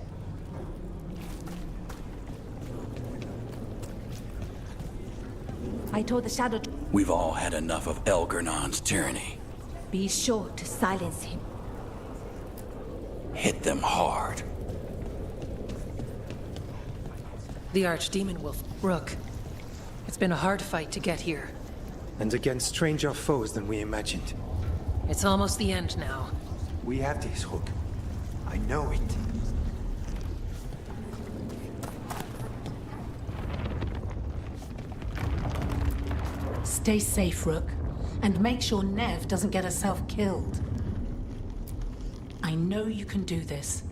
I told the Shadow to We've all had enough of Elgar'nan's tyranny. be sure to silence him. Hit them hard. The Archdemon will... Rook, it's been a hard fight to get here. And against stranger foes than we imagined. It's almost the end now. We have this, Rook. I know it. Stay safe, Rook. And make sure Nev doesn't get herself killed. I know you can do this.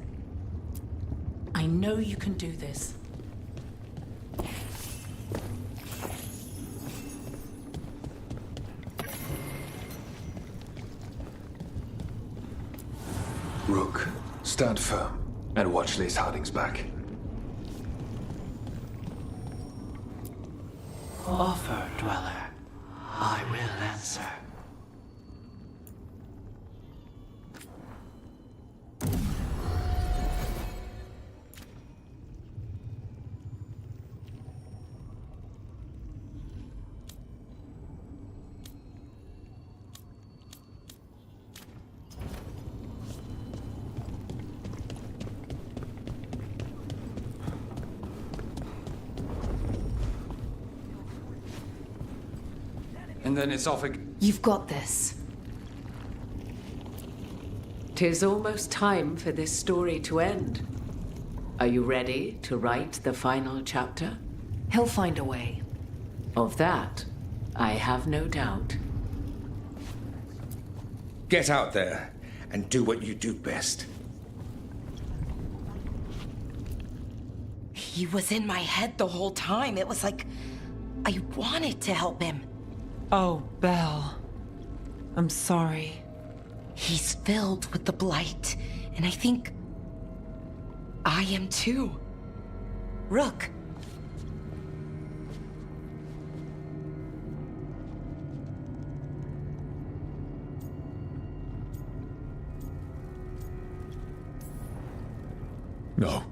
I know you can do this. Rook, stand firm and watch Lace Harding's back. Offer, Dweller. I will answer. And then it's off again. You've got this. 'Tis almost time for this story to end. Are you ready to write the final chapter? He'll find a way. Of that, I have no doubt. Get out there and do what you do best. He was in my head the whole time. It was like I wanted to help him. Oh, Belle. I'm sorry. He's filled with the blight, and I think I am too. Rook. No.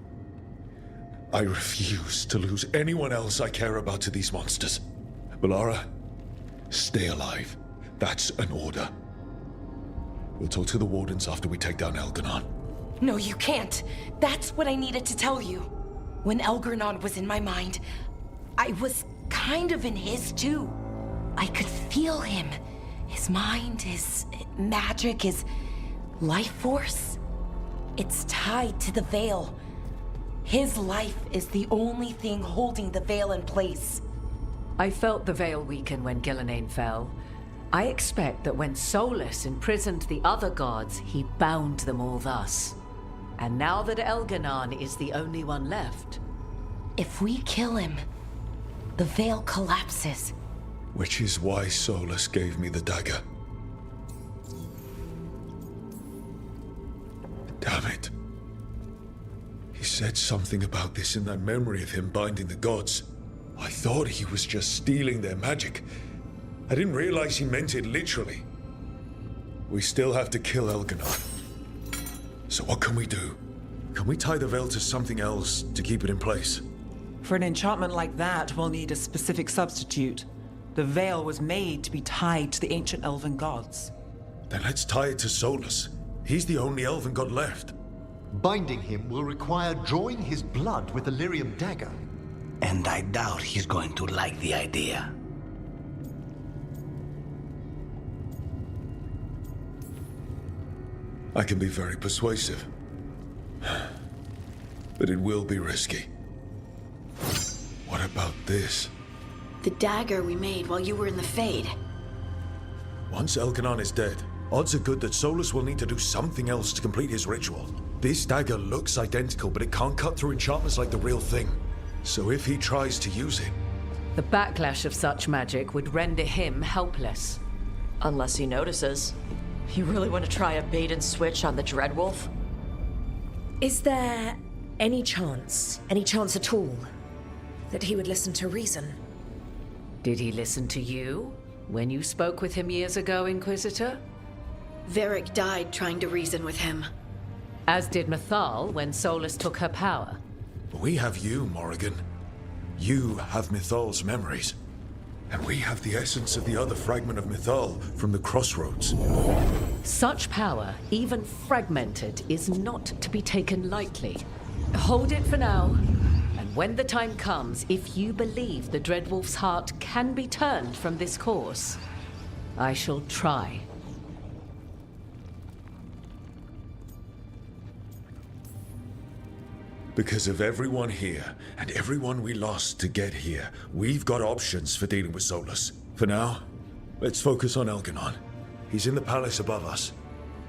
I refuse to lose anyone else I care about to these monsters. Balara, stay alive. That's an order. We'll talk to the Wardens after we take down Elganon. No, you can't. That's what I needed to tell you. When Elgarnon was in my mind, I was kind of in his too. I could feel him. His mind, his magic, his life force. It's tied to the Veil. His life is the only thing holding the Veil in place. I felt the Veil weaken when Gillenane fell. I expect that when Solus imprisoned the other gods, he bound them all thus. And now that Elganon is the only one left... If we kill him, the Veil collapses. Which is why Solus gave me the dagger. Damn it. He said something about this in that memory of him binding the gods. I thought he was just stealing their magic. I didn't realize he meant it literally. We still have to kill Elganon. So what can we do? Can we tie the Veil to something else to keep it in place? For an enchantment like that, we'll need a specific substitute. The Veil was made to be tied to the ancient elven gods. Then let's tie it to Solus. He's the only elven god left. Binding him will require drawing his blood with the lyrium dagger. And I doubt he's going to like the idea. I can be very persuasive. But it will be risky. What about this? The dagger we made while you were in the Fade. Once Elganon is dead, odds are good that Solus will need to do something else to complete his ritual. This dagger looks identical, but it can't cut through enchantments like the real thing. So if he tries to use it... The backlash of such magic would render him helpless. Unless he notices. You really want to try a bait and switch on the Dreadwolf? Is there any chance at all, that he would listen to reason? Did he listen to you when you spoke with him years ago, Inquisitor? Varric died trying to reason with him. As did Mythal when Solus took her power. We have you, Morrigan. You have Mythal's memories. And we have the essence of the other fragment of Mythal from the Crossroads. Such power, even fragmented, is not to be taken lightly. Hold it for now. And when the time comes, if you believe the Dreadwolf's heart can be turned from this course, I shall try. Because of everyone here, and everyone we lost to get here, we've got options for dealing with Solus. For now, Let's focus on Elganon. He's in the palace above us.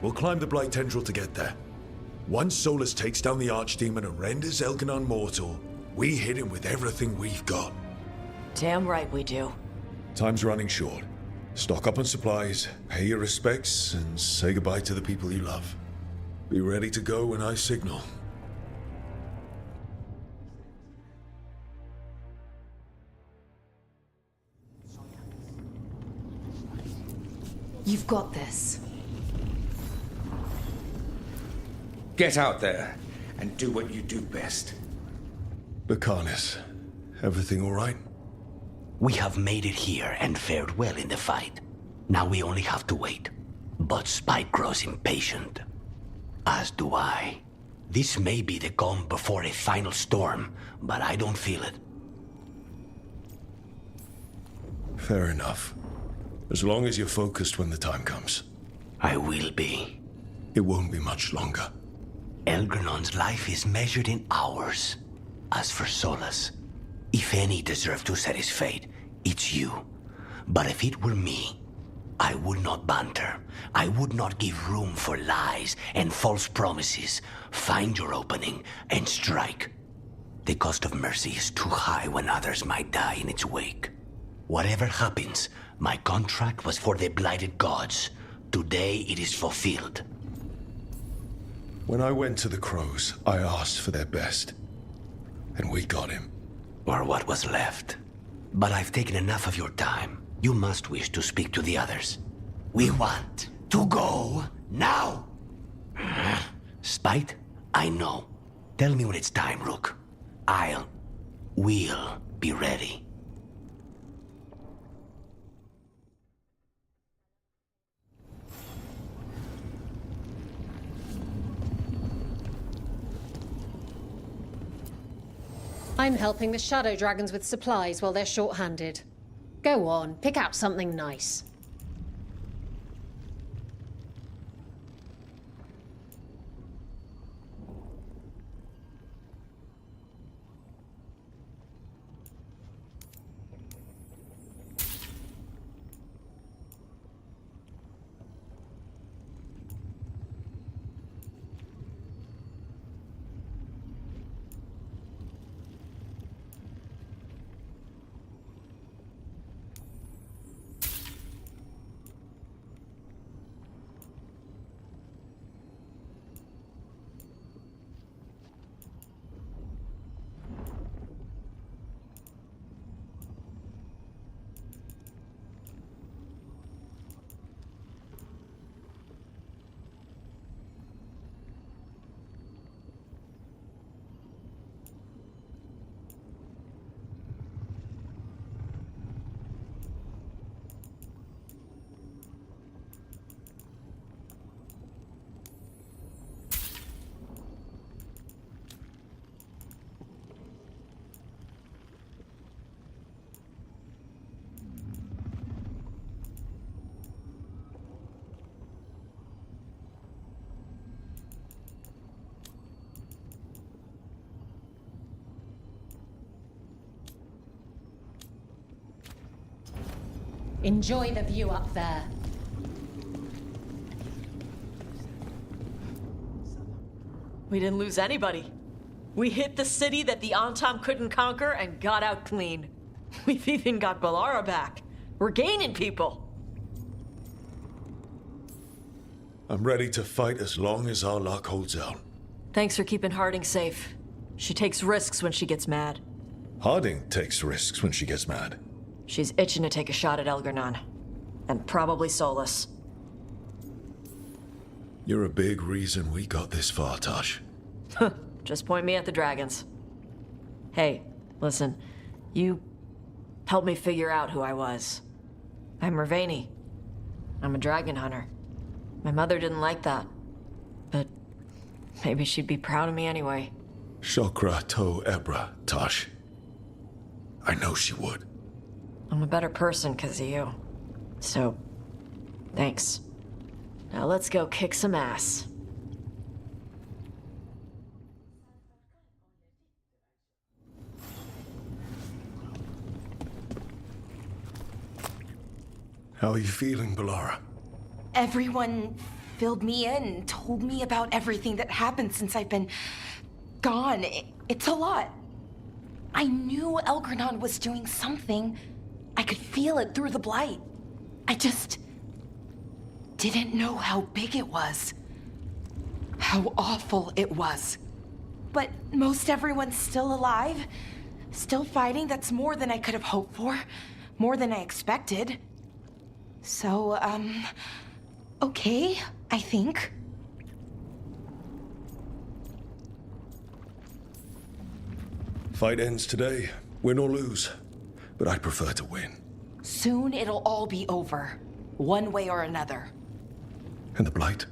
We'll climb the Blight Tendril to get there. Once Solus takes down the Archdemon and renders Elganon mortal, we hit him with everything we've got. Damn right we do. Time's running short. Stock up on supplies, pay your respects, and say goodbye to the people you love. Be ready to go when I signal. You've got this. Get out there and do what you do best. Bacchanis, everything all right? We have made it here and fared well in the fight. Now we only have to wait. But Spike grows impatient. As do I. This may be the calm before a final storm, but I don't feel it. Fair enough. As long as you're focused when the time comes. I will be. It won't be much longer. Elgernon's life is measured in hours. As for Solus, if any deserve to set his fate, it's you. But if it were me, I would not banter. I would not give room for lies and false promises. Find your opening and strike. The cost of mercy is too high when others might die in its wake. Whatever happens, my contract was for the blighted gods. Today it is fulfilled. When I went to the Crows, I asked for their best. And we got him. Or what was left. But I've taken enough of your time. You must wish to speak to the others. We want to go now! Spite? I know. Tell me when it's time, Rook. We'll be ready. I'm helping the Shadow Dragons with supplies while they're short-handed. Go on, pick out something nice. Enjoy the view up there. We didn't lose anybody. We hit the city that the Antam couldn't conquer and got out clean. We've even got Balara back. We're gaining people. I'm ready to fight as long as our luck holds out. Thanks for keeping Harding safe. She takes risks when she gets mad. Harding takes risks when she gets mad. She's itching to take a shot at Elgarnon. And probably Solus. You're a big reason we got this far, Tosh. Just point me at the dragons. Hey, listen. You helped me figure out who I was. I'm Mervani. I'm a dragon hunter. My mother didn't like that. But maybe she'd be proud of me anyway. Shokra to Ebra, Tosh. I know she would. I'm a better person because of you. So, thanks. Now let's go kick some ass. How are you feeling, Bellara? Everyone filled me in, told me about everything that happened since I've been gone. It's a lot. I knew Elgranon was doing something. I could feel it through the blight. I just didn't know how big it was. How awful it was. But most everyone's still alive. Still fighting. That's more than I could have hoped for. More than I expected. So, okay, I think. Fight ends today, win or lose. But I prefer to win. Soon it'll all be over, one way or another. And the blight?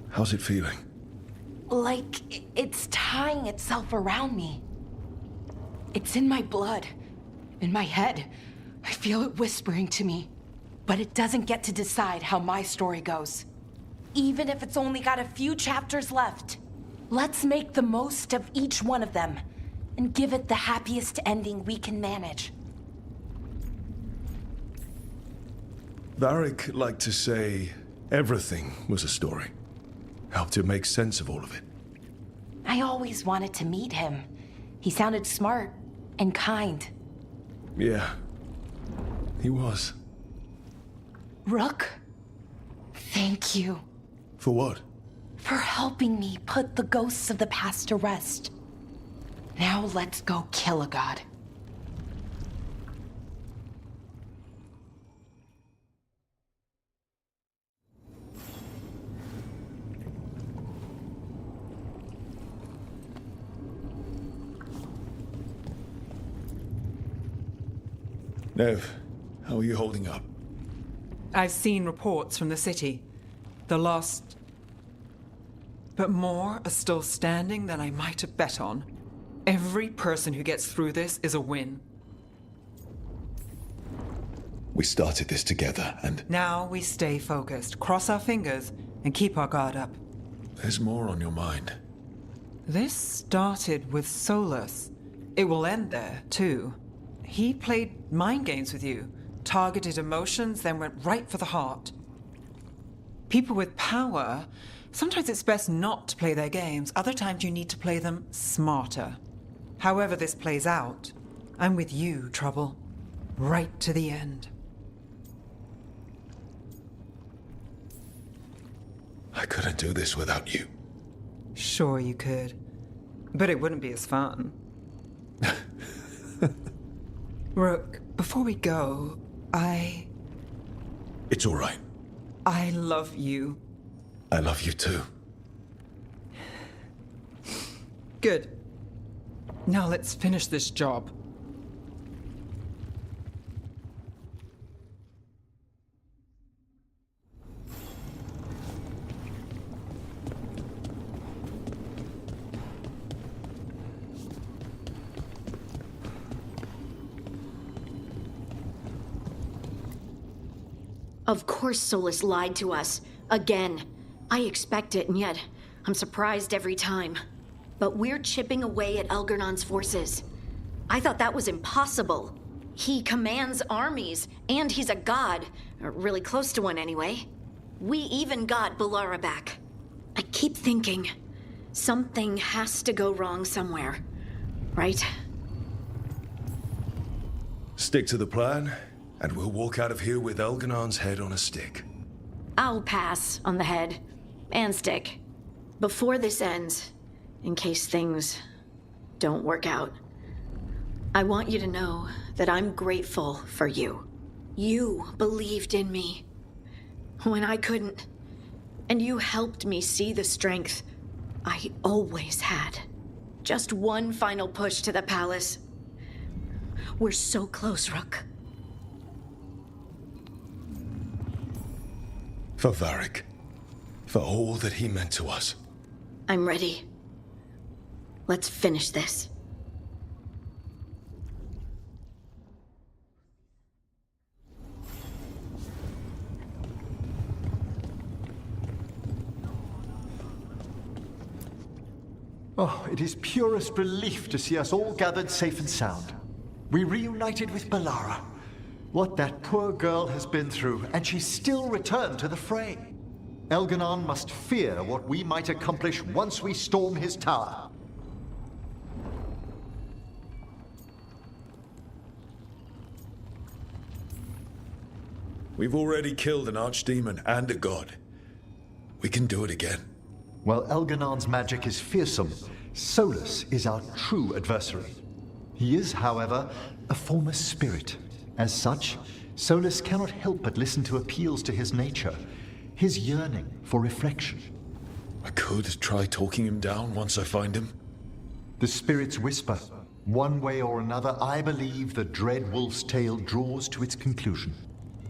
How's it feeling? Like it's tying itself around me. It's in my blood, in my head. I feel it whispering to me. But it doesn't get to decide how my story goes. Even if it's only got a few chapters left. Let's make the most of each one of them and give it the happiest ending we can manage. Varric liked to say everything was a story. Helped to make sense of all of it. I always wanted to meet him. He sounded smart and kind. Yeah, he was. Rook, thank you. For what? For helping me put the ghosts of the past to rest. Now let's go kill a god. Nev, how are you holding up? I've seen reports from the city. The lost. But more are still standing than I might have bet on. Every person who gets through this is a win. We started this together, and... Now we stay focused, cross our fingers, and keep our guard up. There's more on your mind. This started with Solus. It will end there, too. He played mind games with you. Targeted emotions, then went right for the heart. People with power, sometimes it's best not to play their games. Other times you need to play them smarter. However this plays out, I'm with you, Trouble. Right to the end. I couldn't do this without you. Sure you could. But it wouldn't be as fun. Rook, before we go, It's all right. I love you. I love you too. Good. Now let's finish this job. Of course Solus lied to us. Again. I expect it, and yet I'm surprised every time. But we're chipping away at Elgernon's forces. I thought that was impossible. He commands armies, and he's a god. Or really close to one, anyway. We even got Bellara back. I keep thinking, something has to go wrong somewhere. Right? Stick to the plan, and we'll walk out of here with Elgernon's head on a stick. I'll pass on the head. And stick. Before this ends, in case things don't work out, I want you to know that I'm grateful for you. You believed in me when I couldn't, and you helped me see the strength I always had. Just one final push to the palace. We're so close, Rook. For Varric. For all that he meant to us. I'm ready. Let's finish this. Oh, it is purest relief to see us all gathered safe and sound. We reunited with Bellara. What that poor girl has been through, and she still returned to the fray. Elganon must fear what we might accomplish once we storm his tower. We've already killed an archdemon and a god. We can do it again. While Elganon's magic is fearsome, Solus is our true adversary. He is, however, a former spirit. As such, Solus cannot help but listen to appeals to his nature, his yearning for reflection. I could try talking him down once I find him. The spirits whisper. One way or another, I believe the dread wolf's tale draws to its conclusion.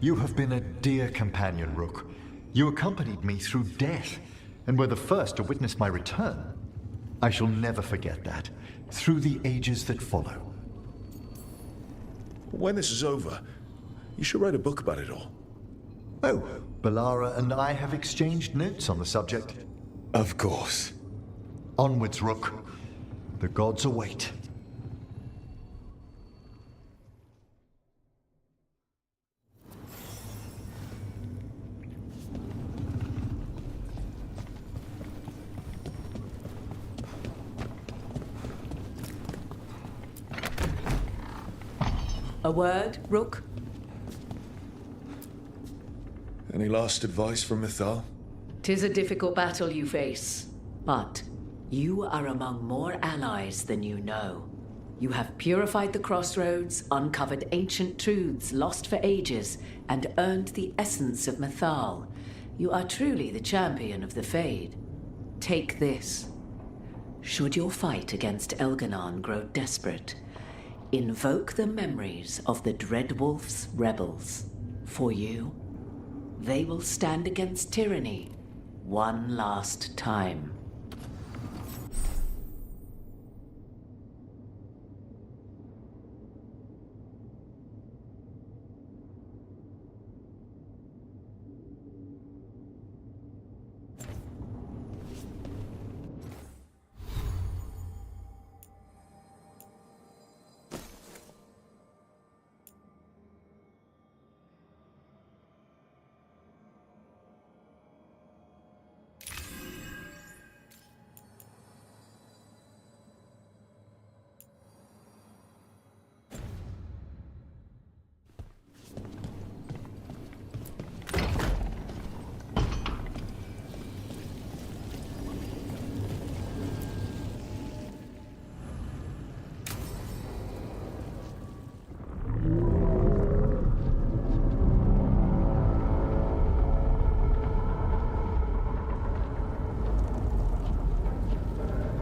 You have been a dear companion, Rook. You accompanied me through death, and were the first to witness my return. I shall never forget that, through the ages that follow. When this is over, you should write a book about it all. Oh, Balara and I have exchanged notes on the subject. Of course. Onwards, Rook. The gods await. A word, Rook? Any last advice from Mythal? 'Tis a difficult battle you face, but you are among more allies than you know. You have purified the crossroads, uncovered ancient truths lost for ages, and earned the essence of Mythal. You are truly the champion of the Fade. Take this. Should your fight against Elganon grow desperate, invoke the memories of the Dread Wolf's rebels. For you, they will stand against tyranny one last time.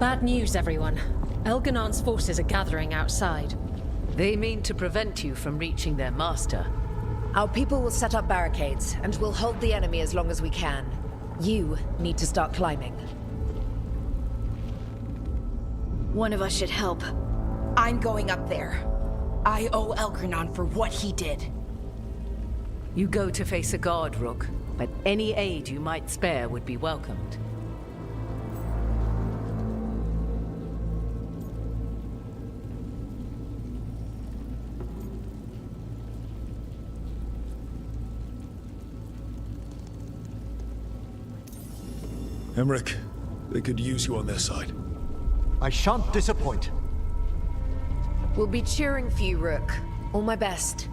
Bad news, everyone. Elganon's forces are gathering outside. They mean to prevent you from reaching their master. Our people will set up barricades, and we'll hold the enemy as long as we can. You need to start climbing. One of us should help. I'm going up there. I owe Elgranon for what he did. You go to face a god, Rook, but any aid you might spare would be welcomed. Emmerich, they could use you on their side. I shan't disappoint. We'll be cheering for you, Rook. All my best.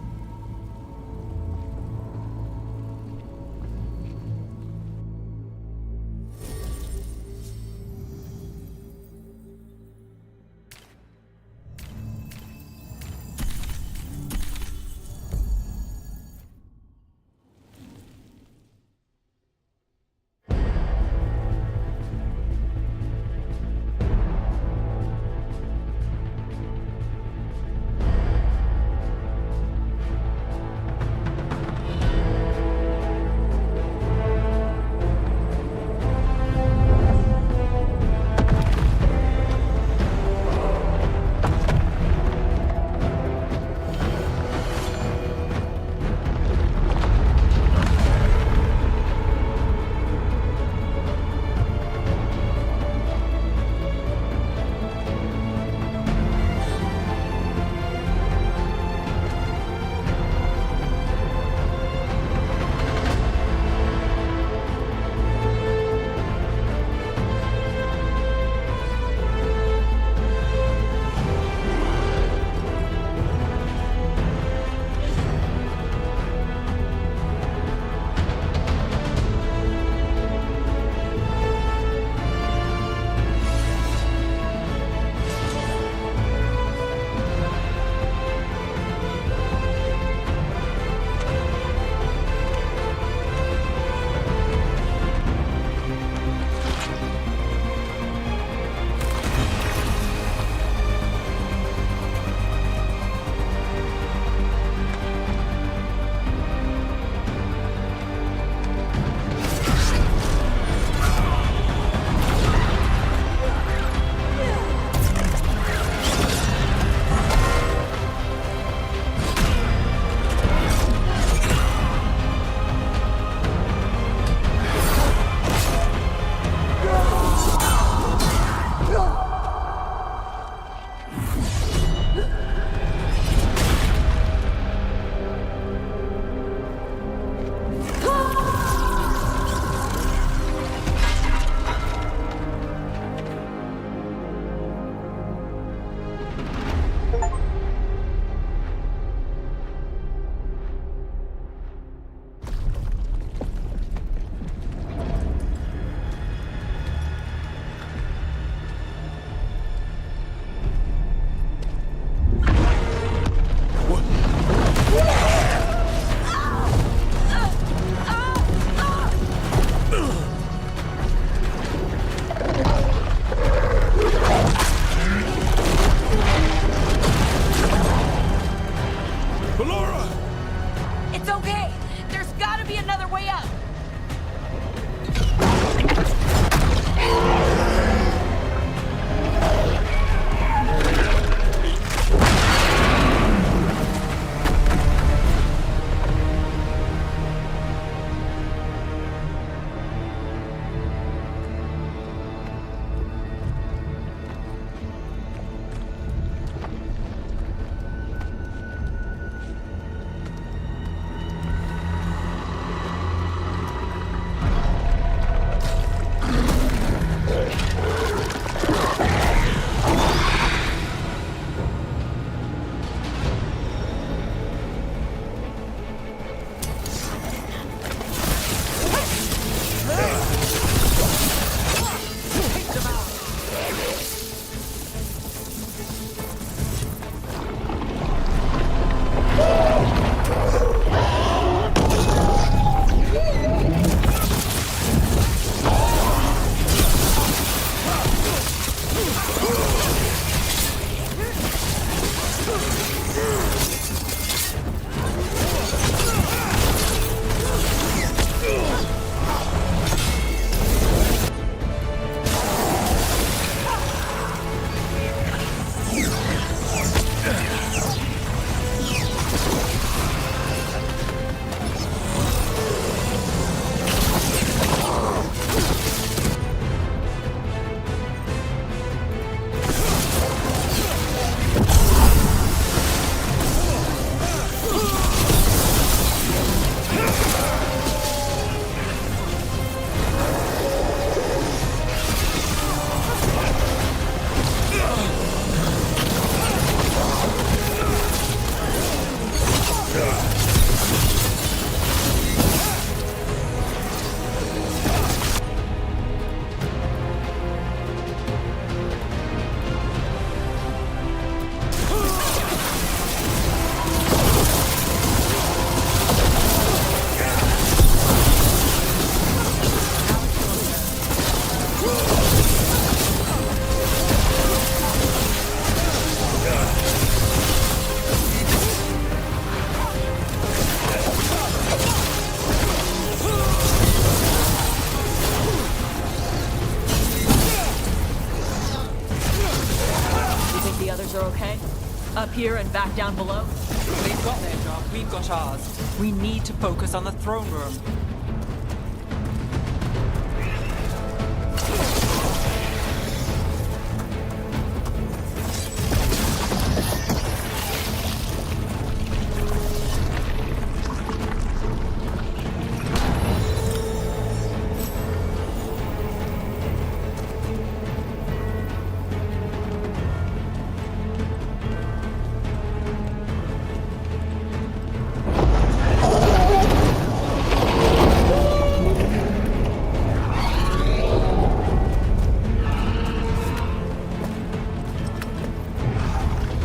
up here and back down below? They've got their job, we've got ours. We need to focus on the throne room.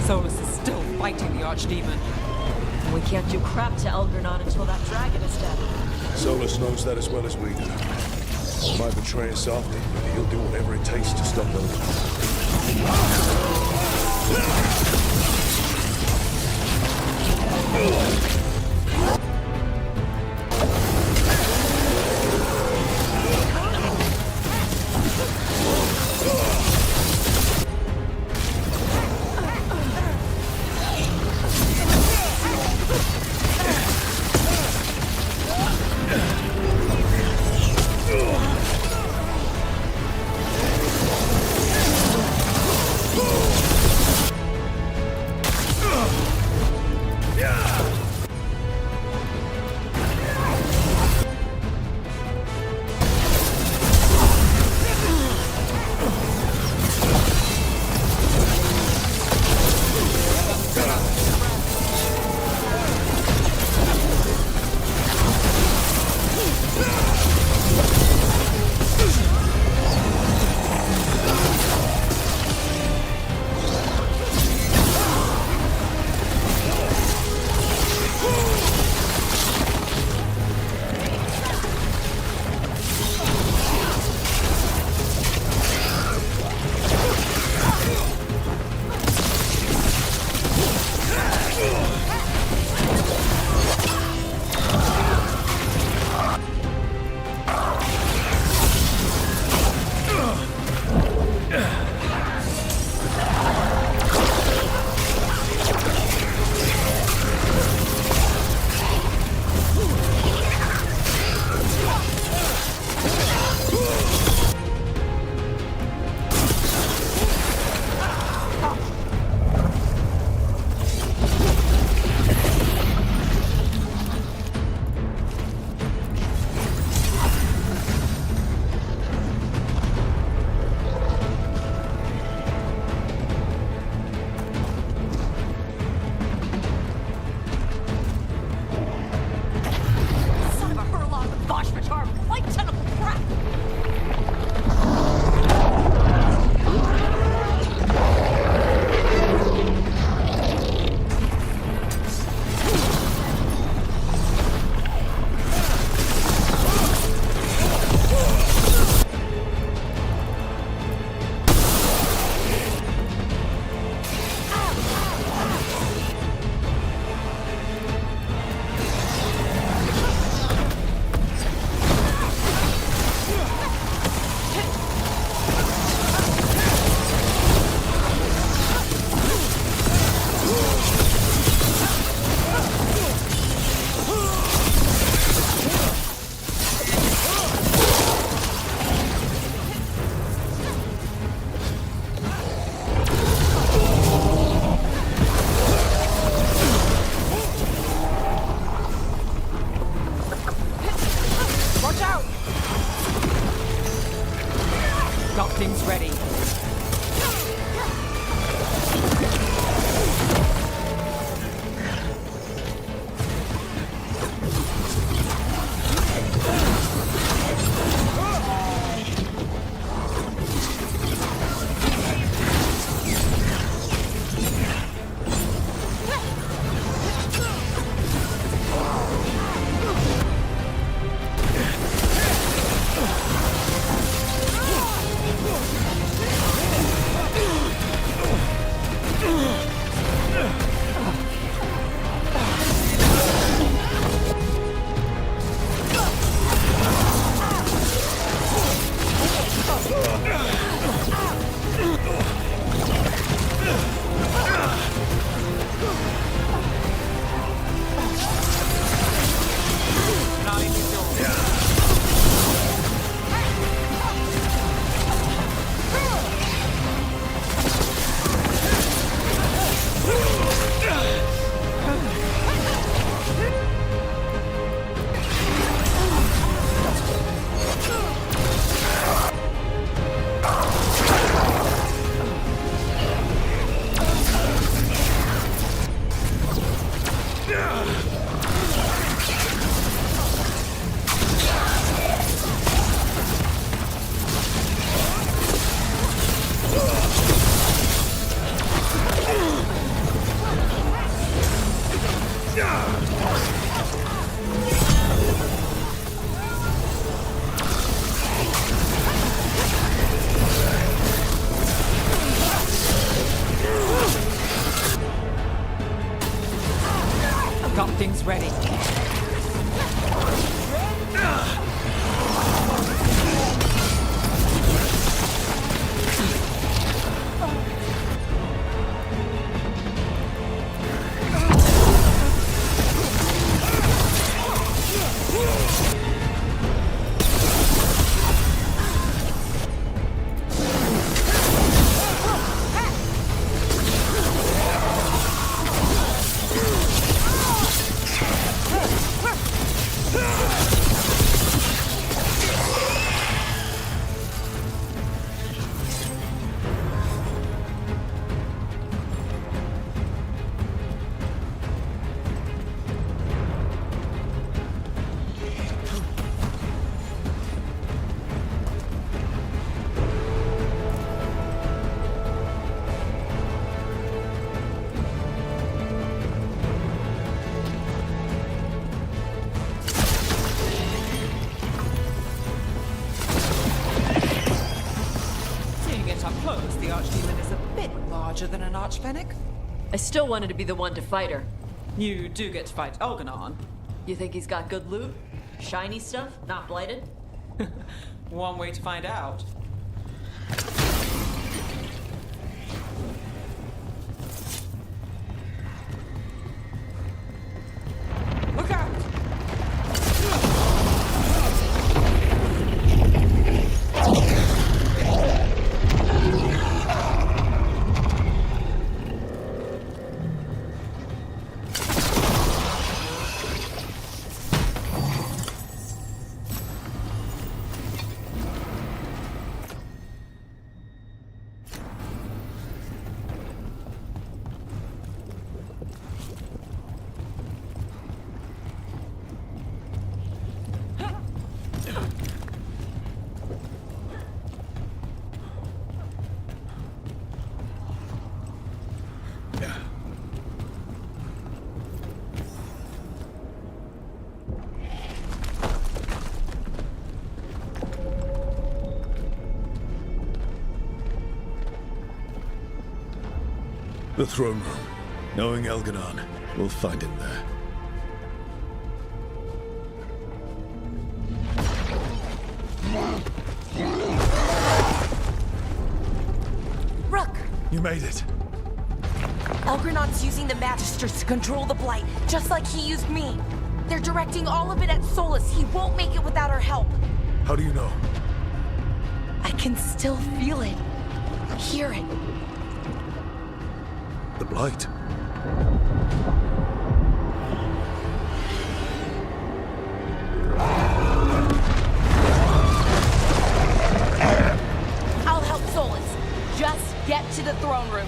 Solus is still fighting the Archdemon. We can't do crap to Elgar'nan until that dragon is dead. Solus knows that as well as we do. He might betray us after, but he'll do whatever it takes to stop them. Things ready. Archdemon is a bit larger than an Archfennec. I still wanted to be the one to fight her. You do get to fight Elganon. You think he's got good loot? Shiny stuff? Not blighted? One way to find out. Look out! The throne room. Knowing Elganon, we'll find him there. Rook! You made it. Elgranon's using the Magisters to control the Blight, just like he used me. They're directing all of it at Solus. He won't make it without our help. How do you know? I can still feel it. Hear it. The Blight. I'll help Solus. Just get to the throne room.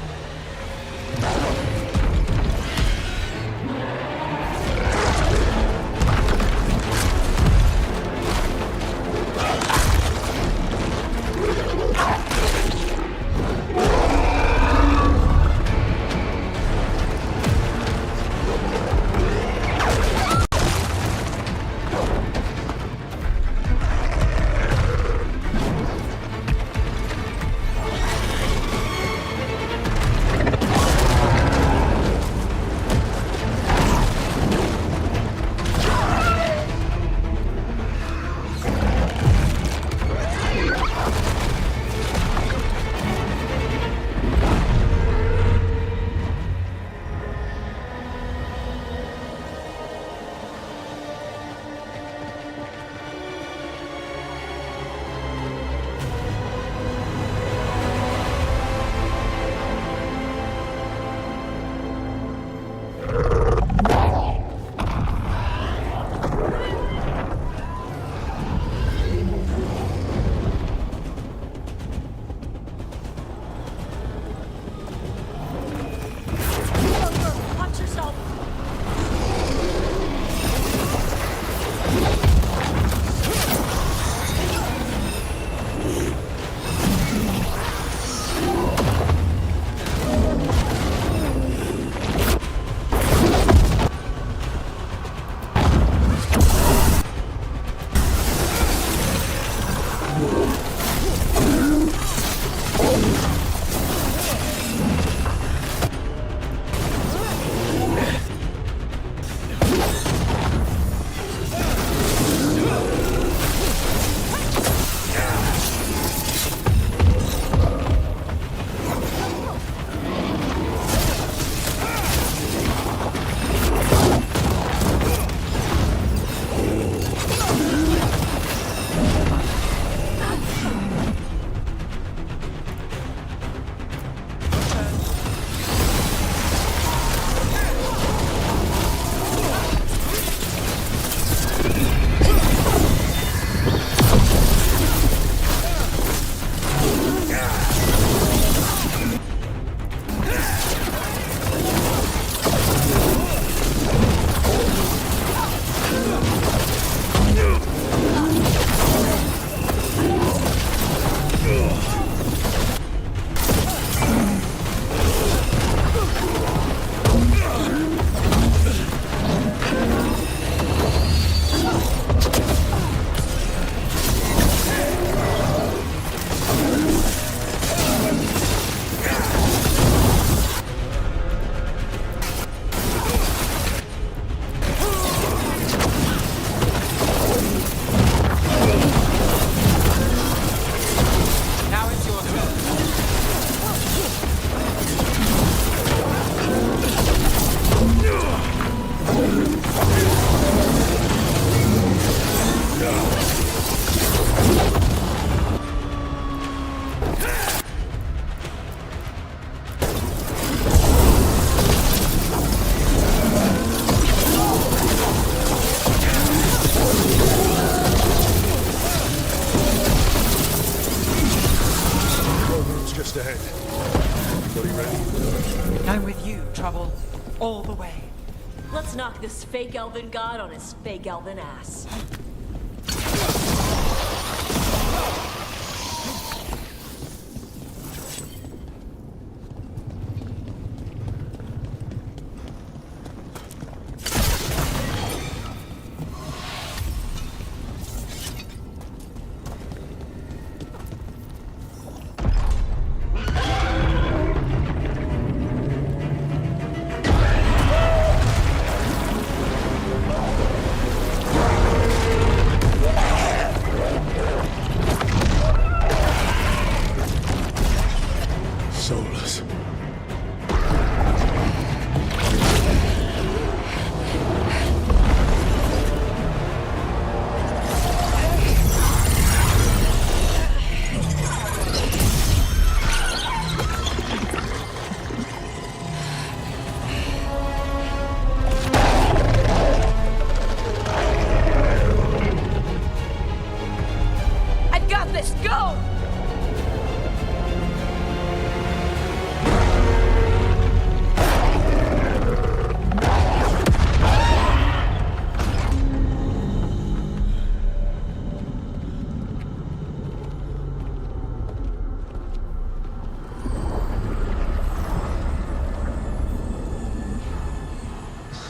just ahead. Everybody ready? I'm with you, Trouble. All the way. Let's knock this fake elven god on his fake elven ass. Soulless. I've got this! Go!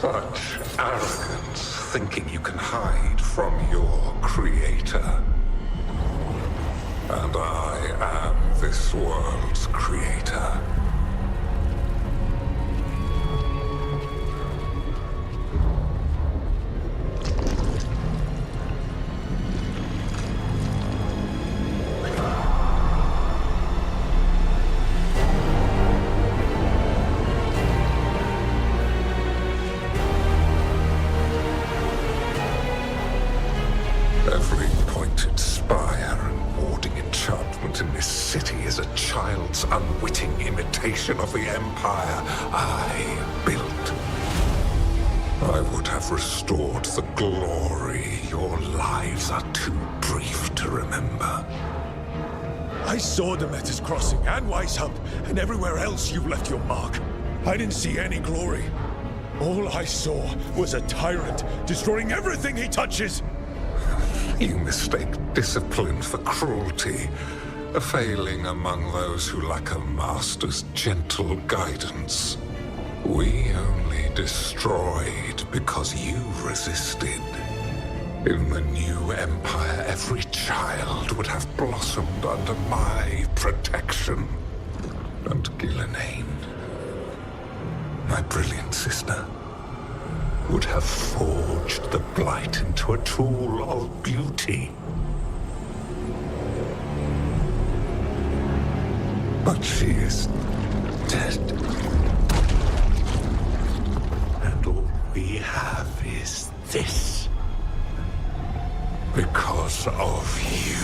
Such arrogance, thinking you can hide from your creator. And I am this world's creator. Every pointed spire and warding enchantment in this city is a child's unwitting imitation of the empire I built. I would have restored the glory. Your lives are too brief to remember. I saw Demeter's Crossing and Weishaupt, and everywhere else you've left your mark. I didn't see any glory. All I saw was a tyrant destroying everything he touches. You mistake discipline for cruelty, a failing among those who lack a master's gentle guidance. We only destroyed because you resisted. In the new empire, every child would have blossomed under my protection. And Gillenane, my brilliant sister, would have forged the Blight into a tool of beauty. But she is dead. And all we have is this. Because of you.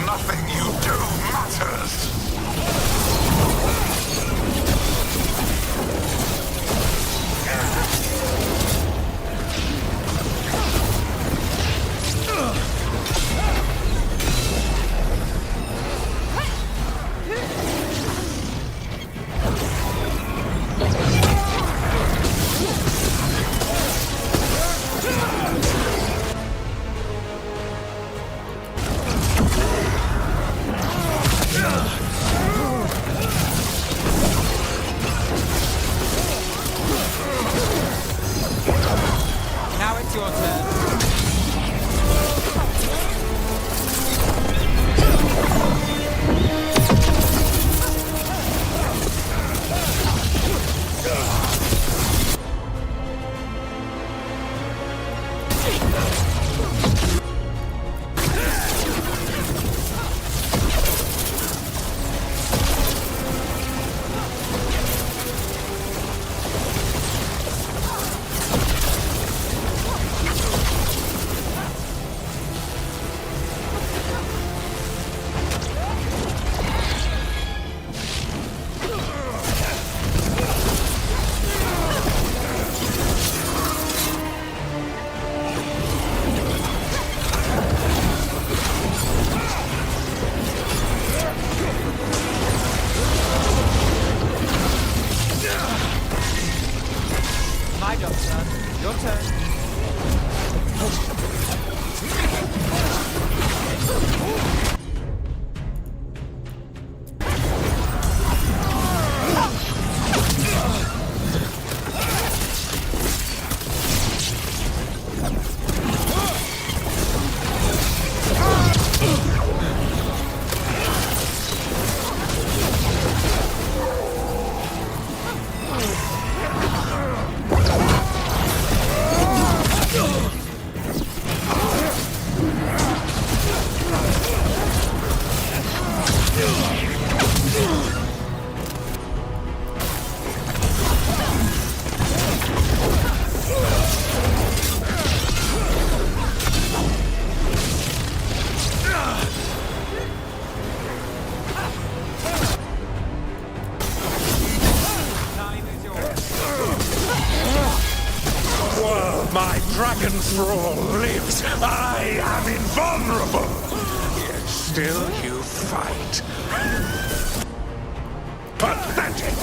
Nothing you do matters. Now it's your turn. My job, son. Your turn. While my dragon thrall lives, I am invulnerable. Yet still you fight. Pathetic!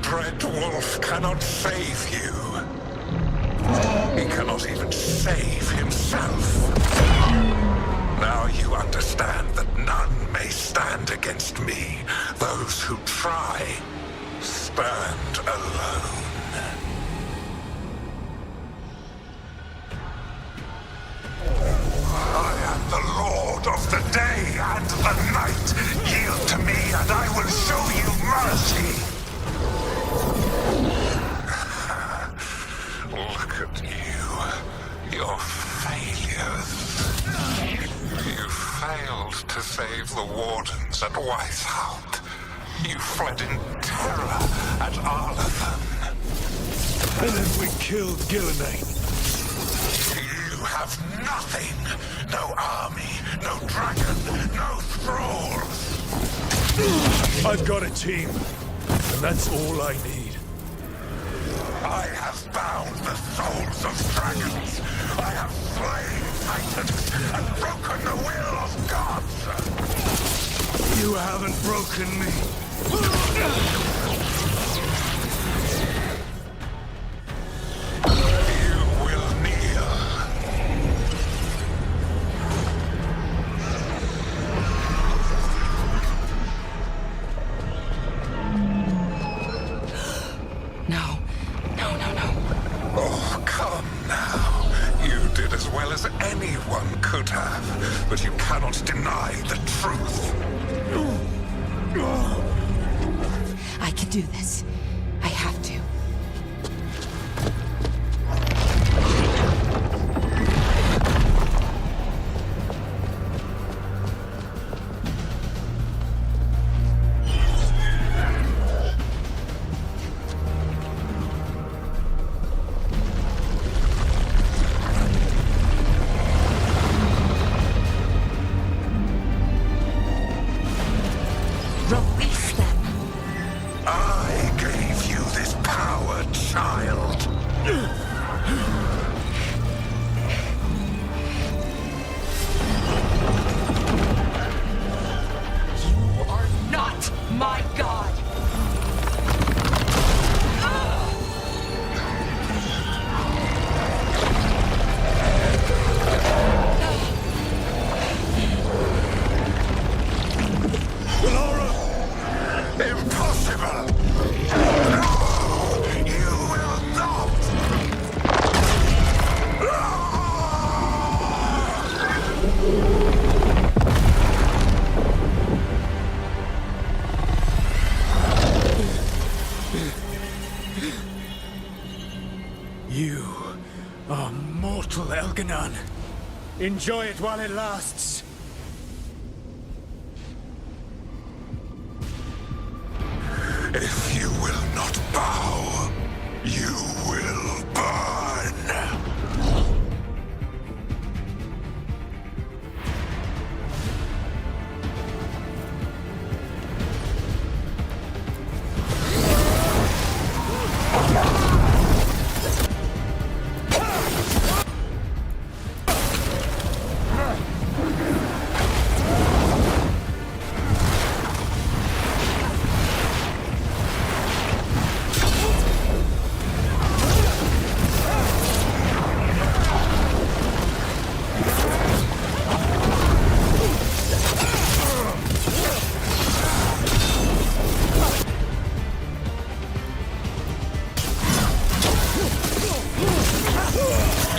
Dread Wolf cannot save you. He cannot even save himself. Now you understand that none may stand against me. Those who try stand alone. I am the Lord of the day and the night. Yield to me and I will show you mercy. Look at you. Your failures. You failed to save the wardens at Weishaupt. You fled in terror at Arlathan. And then we killed Gillenane. You have nothing. No army, no dragon, no thralls. I've got a team, and that's all I need. I have bound the souls of dragons. I have slain titans and broken the will of gods. You haven't broken me. You will kneel. No. Oh, come now. You did as well as anyone could have, but you cannot deny the truth. I can do this. I have to. Release them. I gave you this power, child. You are not my god! Impossible! No! You will not! You are mortal, Elganon. Enjoy it while it lasts. If you will not bow, you will burn.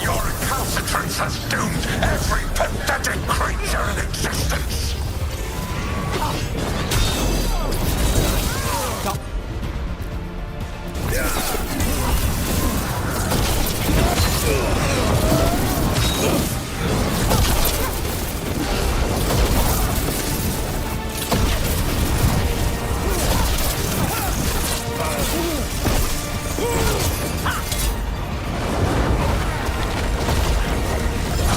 Your recalcitrance has doomed every pathetic creature in existence.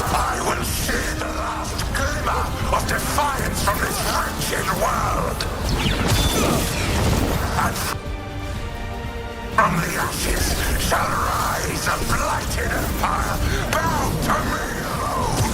I will see the last glimmer of defiance from this wretched world. And from the ashes shall rise a blighted empire bound to me alone.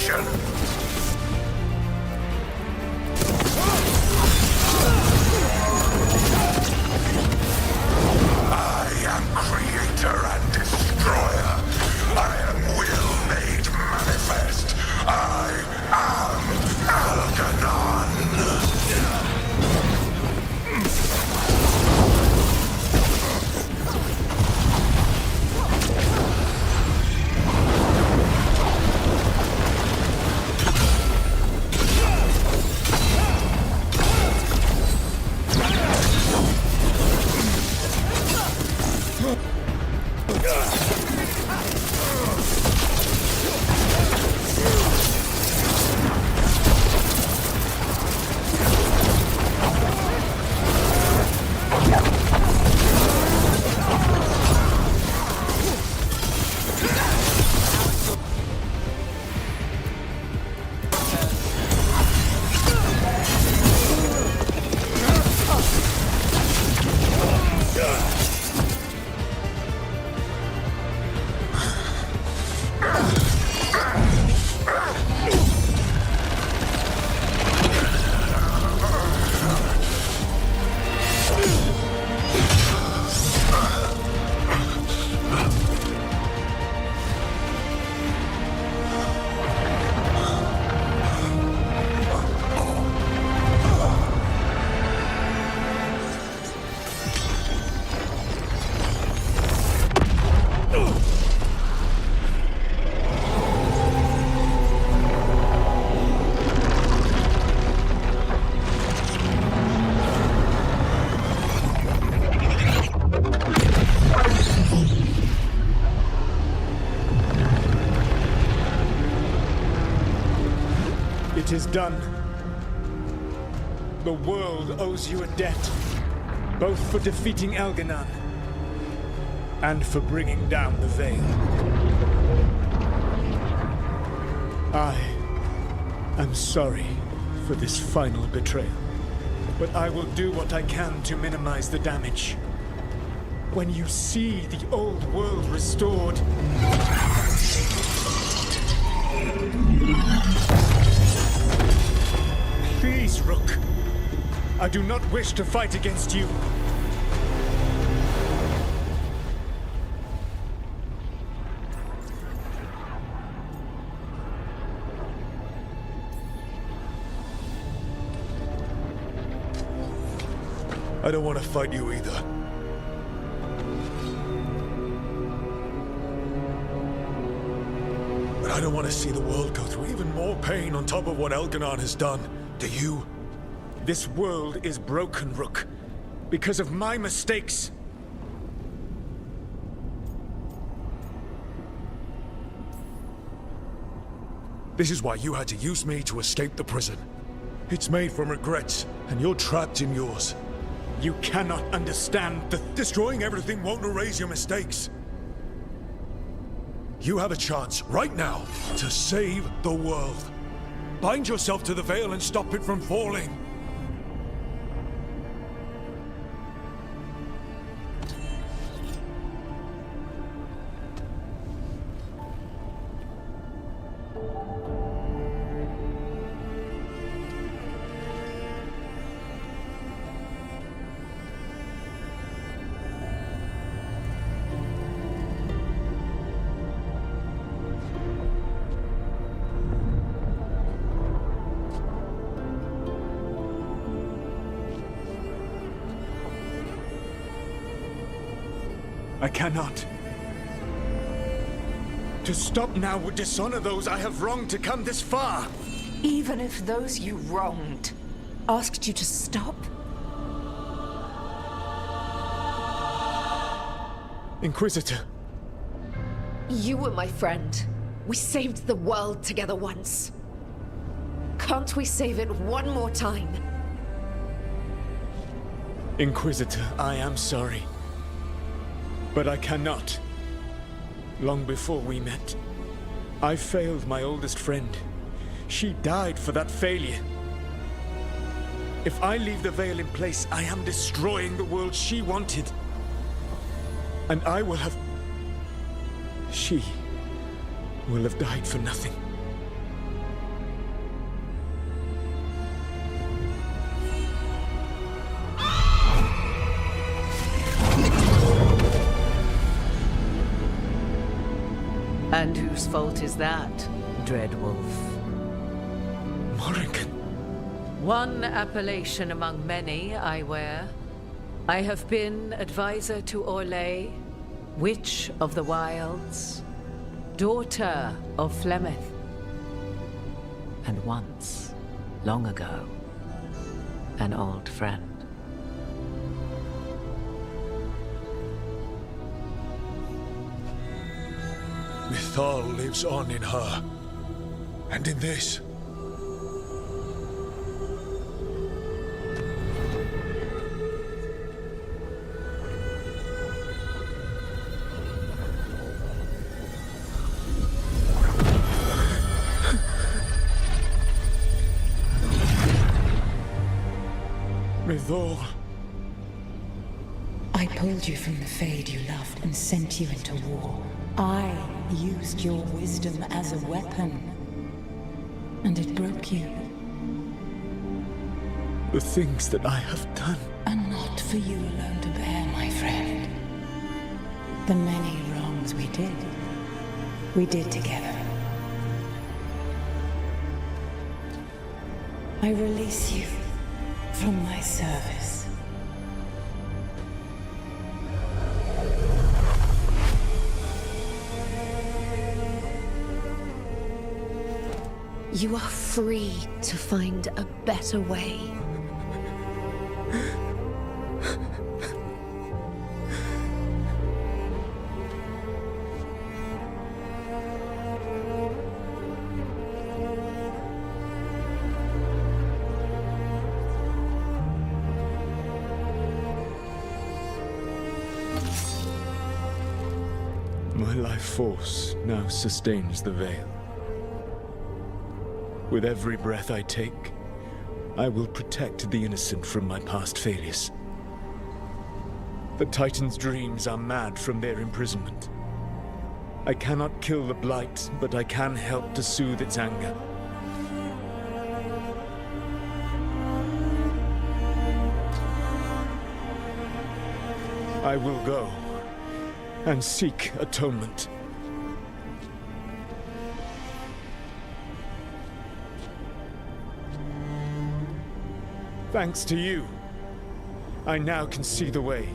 destruction! I am creator and destroyer. I am will made manifest. I am Algernon. It is done. The world owes you a debt, both for defeating Algernon and for bringing down the Veil. I am sorry for this final betrayal, but I will do what I can to minimize the damage. When you see the old world restored, please, Rook. I do not wish to fight against you. I don't want to fight you either. But I don't want to see the world go through even more pain on top of what Algernon has done. Do you? This world is broken, Rook, because of my mistakes. This is why you had to use me to escape the prison. It's made from regrets, and you're trapped in yours. You cannot understand that destroying everything won't erase your mistakes. You have a chance right now to save the world. Bind yourself to the Veil and stop it from falling. I cannot. To stop now would dishonor those I have wronged to come this far. Even if those you wronged asked you to stop? Inquisitor. You were my friend. We saved the world together once. Can't we save it one more time? Inquisitor, I am sorry. But I cannot. Long before we met, I failed my oldest friend. She died for that failure. If I leave the Veil in place, I am destroying the world she wanted. And I will have... She will have died for nothing. And whose fault is that, Dreadwolf? Morrigan. One appellation among many, I wear. I have been advisor to Orlais, Witch of the Wilds, daughter of Flemeth, and once, long ago, an old friend. Mythal lives on in her, and in this. Mythal. I pulled you from the Fade you loved and sent you into war. I used your wisdom as a weapon. And it broke you. The things that I have done are not for you alone to bear, my friend. The many wrongs we did together. I release you from my service. You are free to find a better way. My life force now sustains the veil. With every breath I take, I will protect the innocent from my past failures. The Titan's dreams are mad from their imprisonment. I cannot kill the Blight, but I can help to soothe its anger. I will go and seek atonement. Thanks to you, I now can see the way.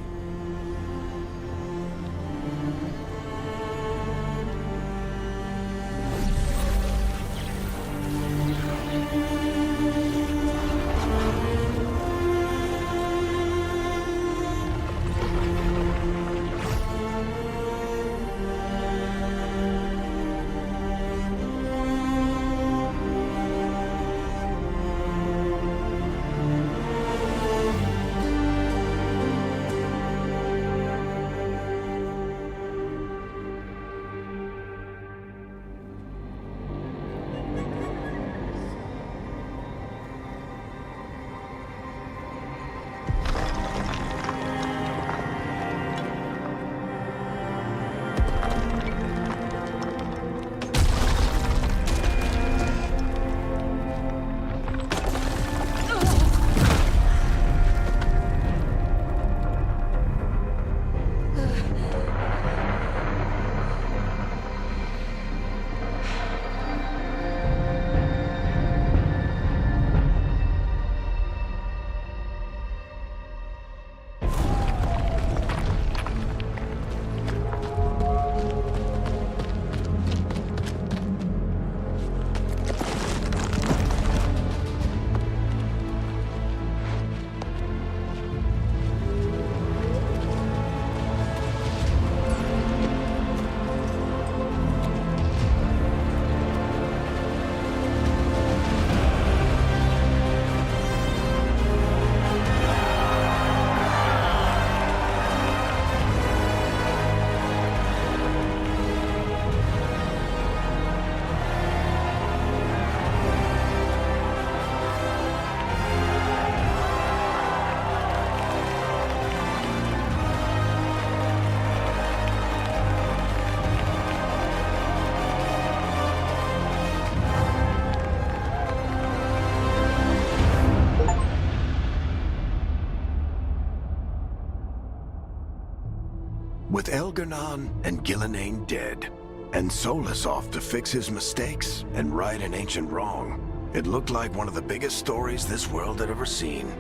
With Elgar'nan and Gillenane dead, And Solus off to fix his mistakes and right an ancient wrong. It looked like one of the biggest stories this world had ever seen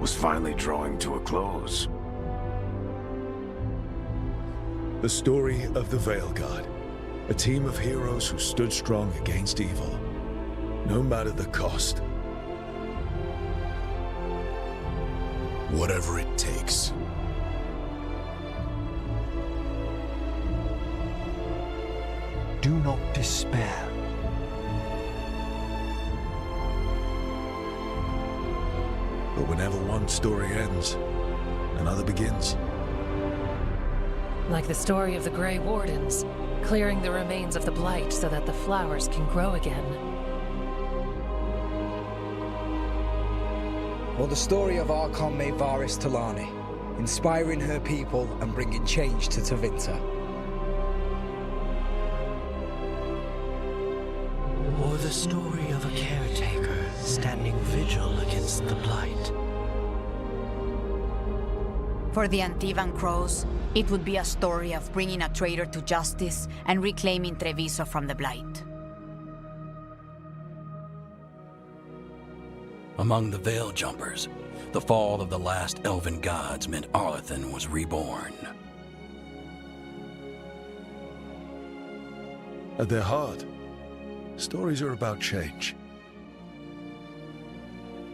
was finally drawing to a close. The story of the Veil Guard. A team of heroes who stood strong against evil, no matter the cost. Whatever it takes. Do not despair. But whenever one story ends, another begins. Like the story of the Grey Wardens, clearing the remains of the Blight so that the flowers can grow again. Or the story of Archon Maevaris Talani, inspiring her people and bringing change to Tevinter. Or the story of a caretaker standing vigil against the Blight. For the Antivan Crows, it would be a story of bringing a traitor to justice and reclaiming Treviso from the Blight. Among the Veil Jumpers, the fall of the last elven gods meant Arlathan was reborn. At their heart, stories are about change.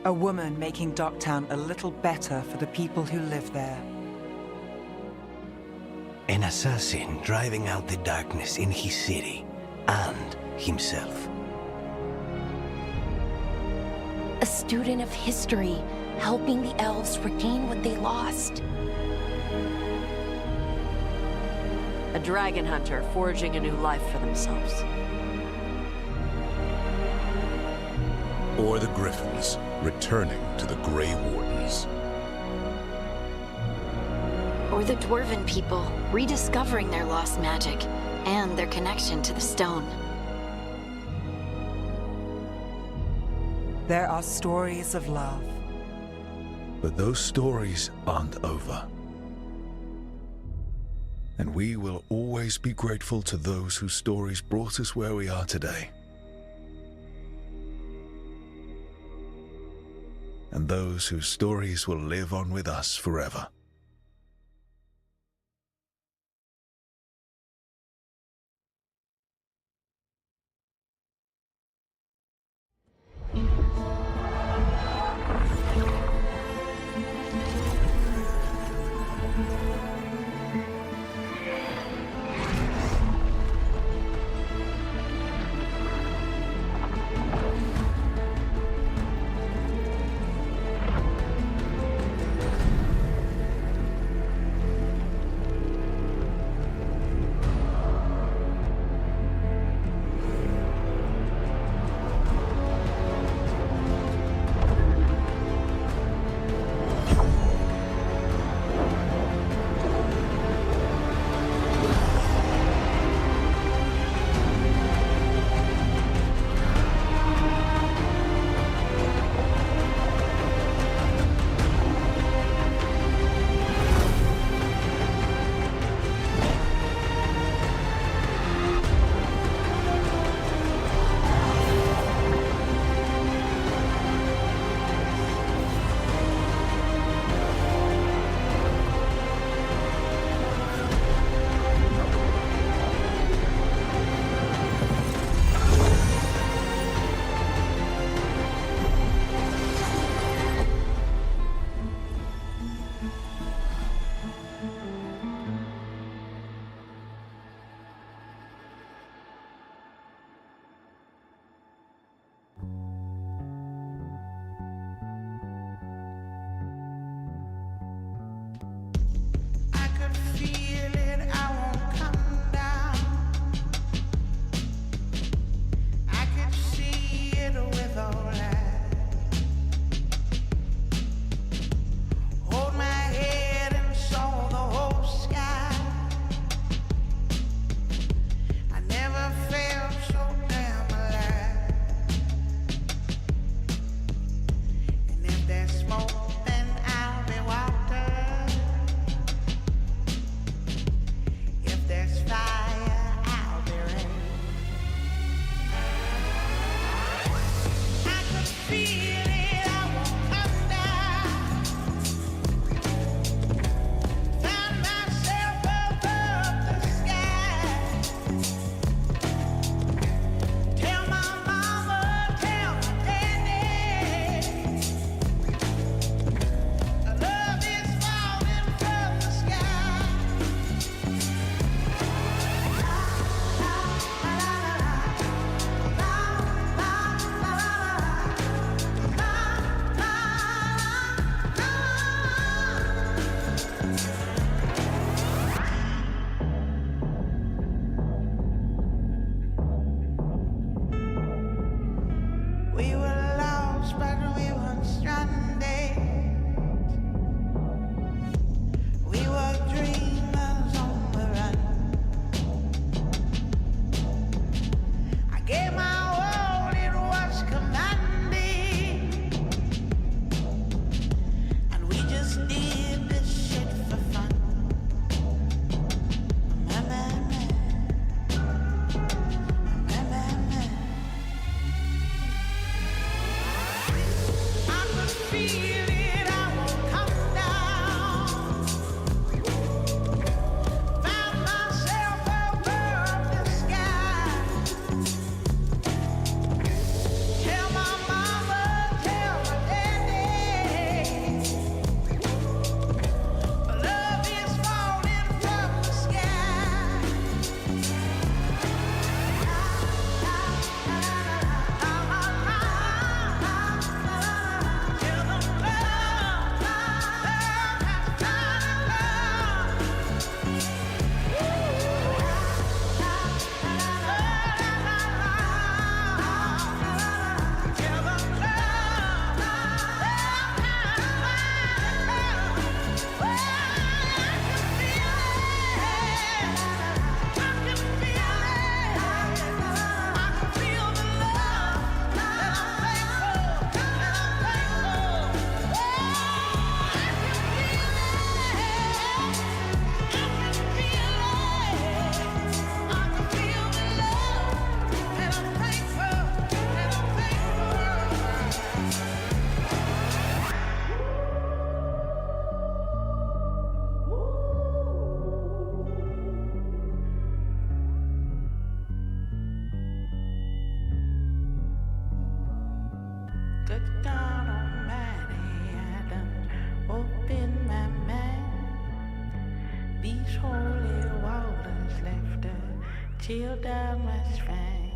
A woman making Docktown a little better for the people who live there. An assassin driving out the darkness in his city and himself. A student of history, helping the elves regain what they lost. A dragon hunter forging a new life for themselves. Or the Griffins, returning to the Grey Wardens. Or the Dwarven people, rediscovering their lost magic and their connection to the stone. There are stories of love. But those stories aren't over. And we will always be grateful to those whose stories brought us where we are today. And those whose stories will live on with us forever. Gave my world, it was commanding. And we just did this shit for fun. Man, man, man. Man, man, man. I could feel it, I won't come down. Found myself above the sky. Tell my mama, tell my daddy, love is falling from the sky. Tell them love has found love. Tell them Look down on Manny, I done opened my mind. These holy waters left a chill down my spine.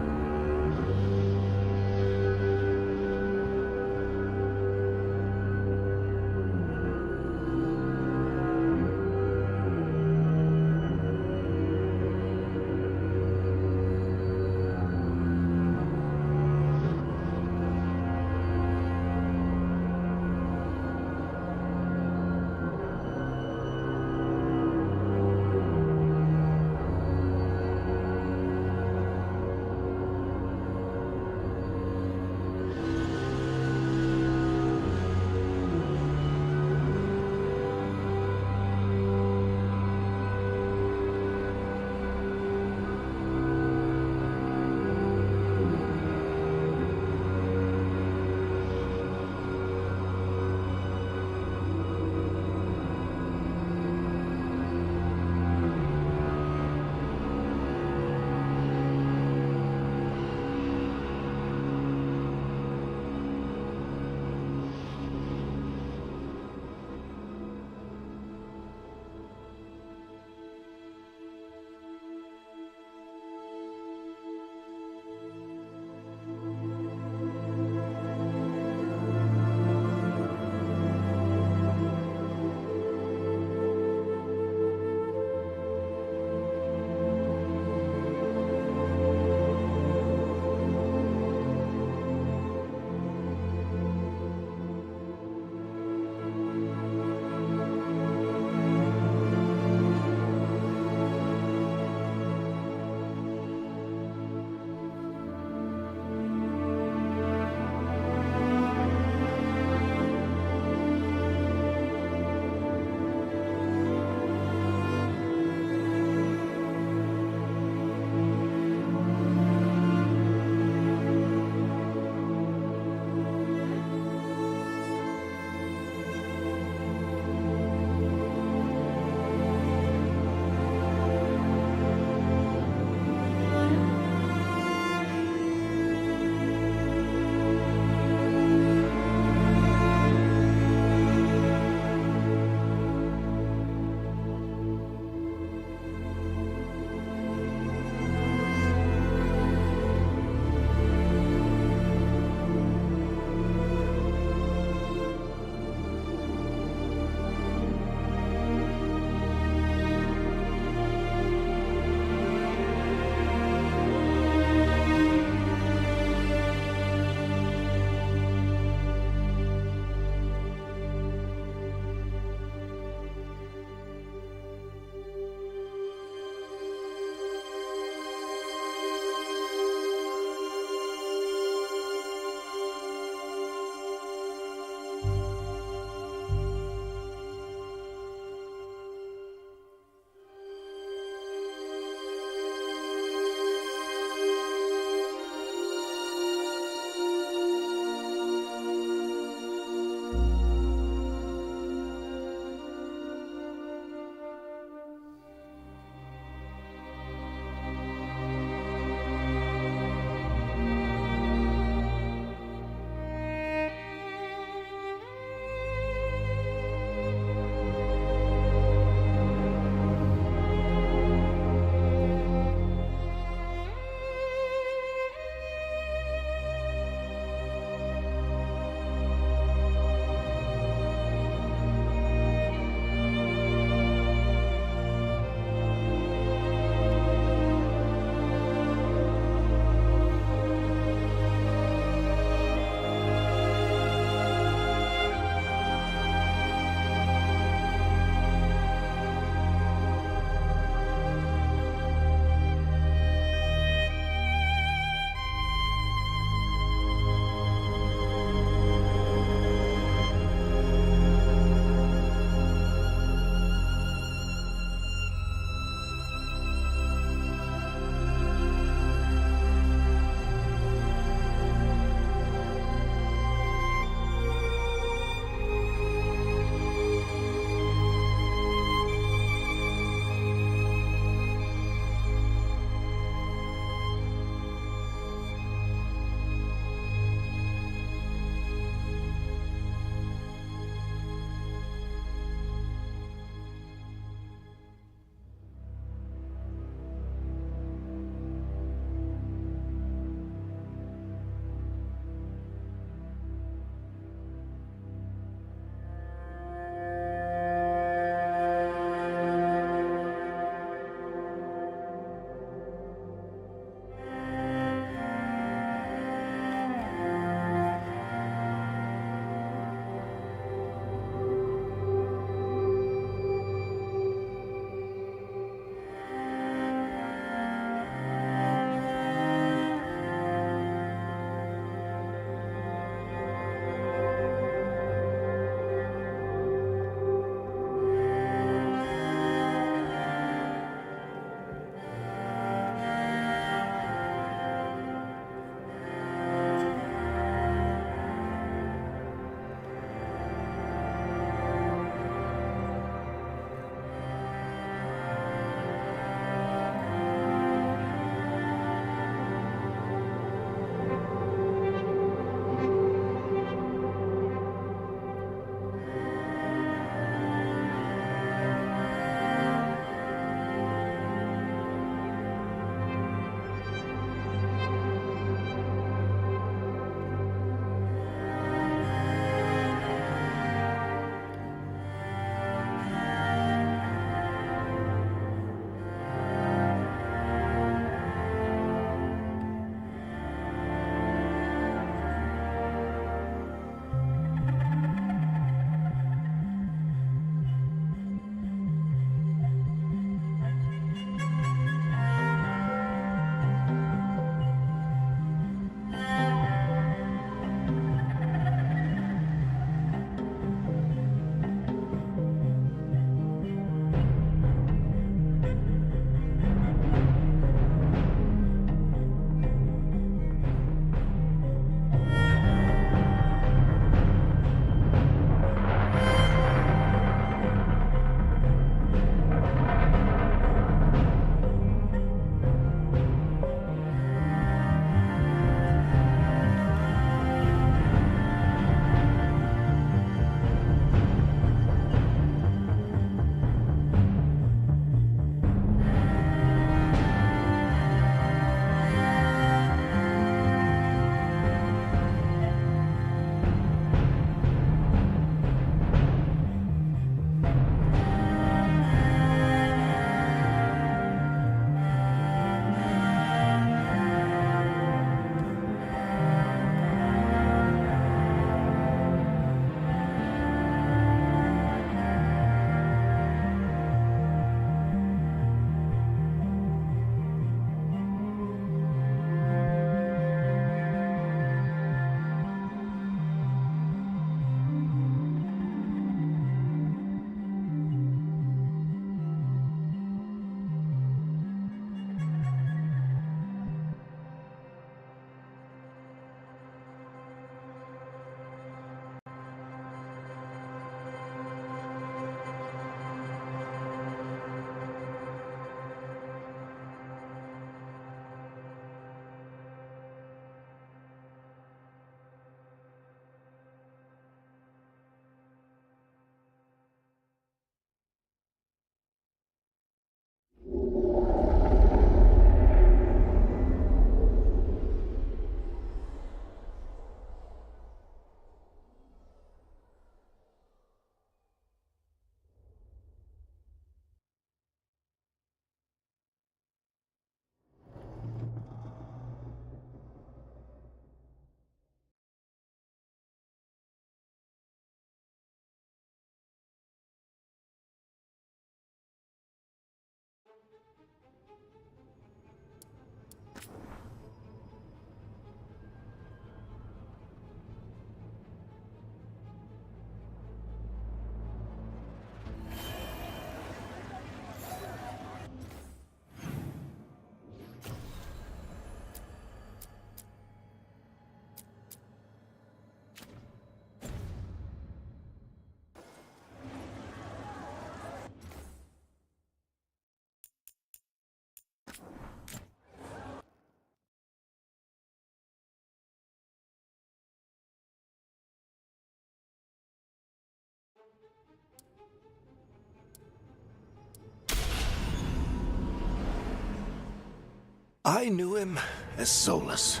I knew him as Solus.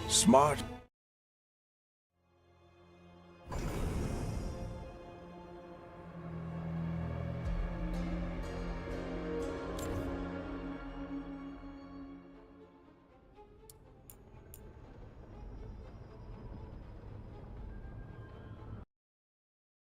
Smart,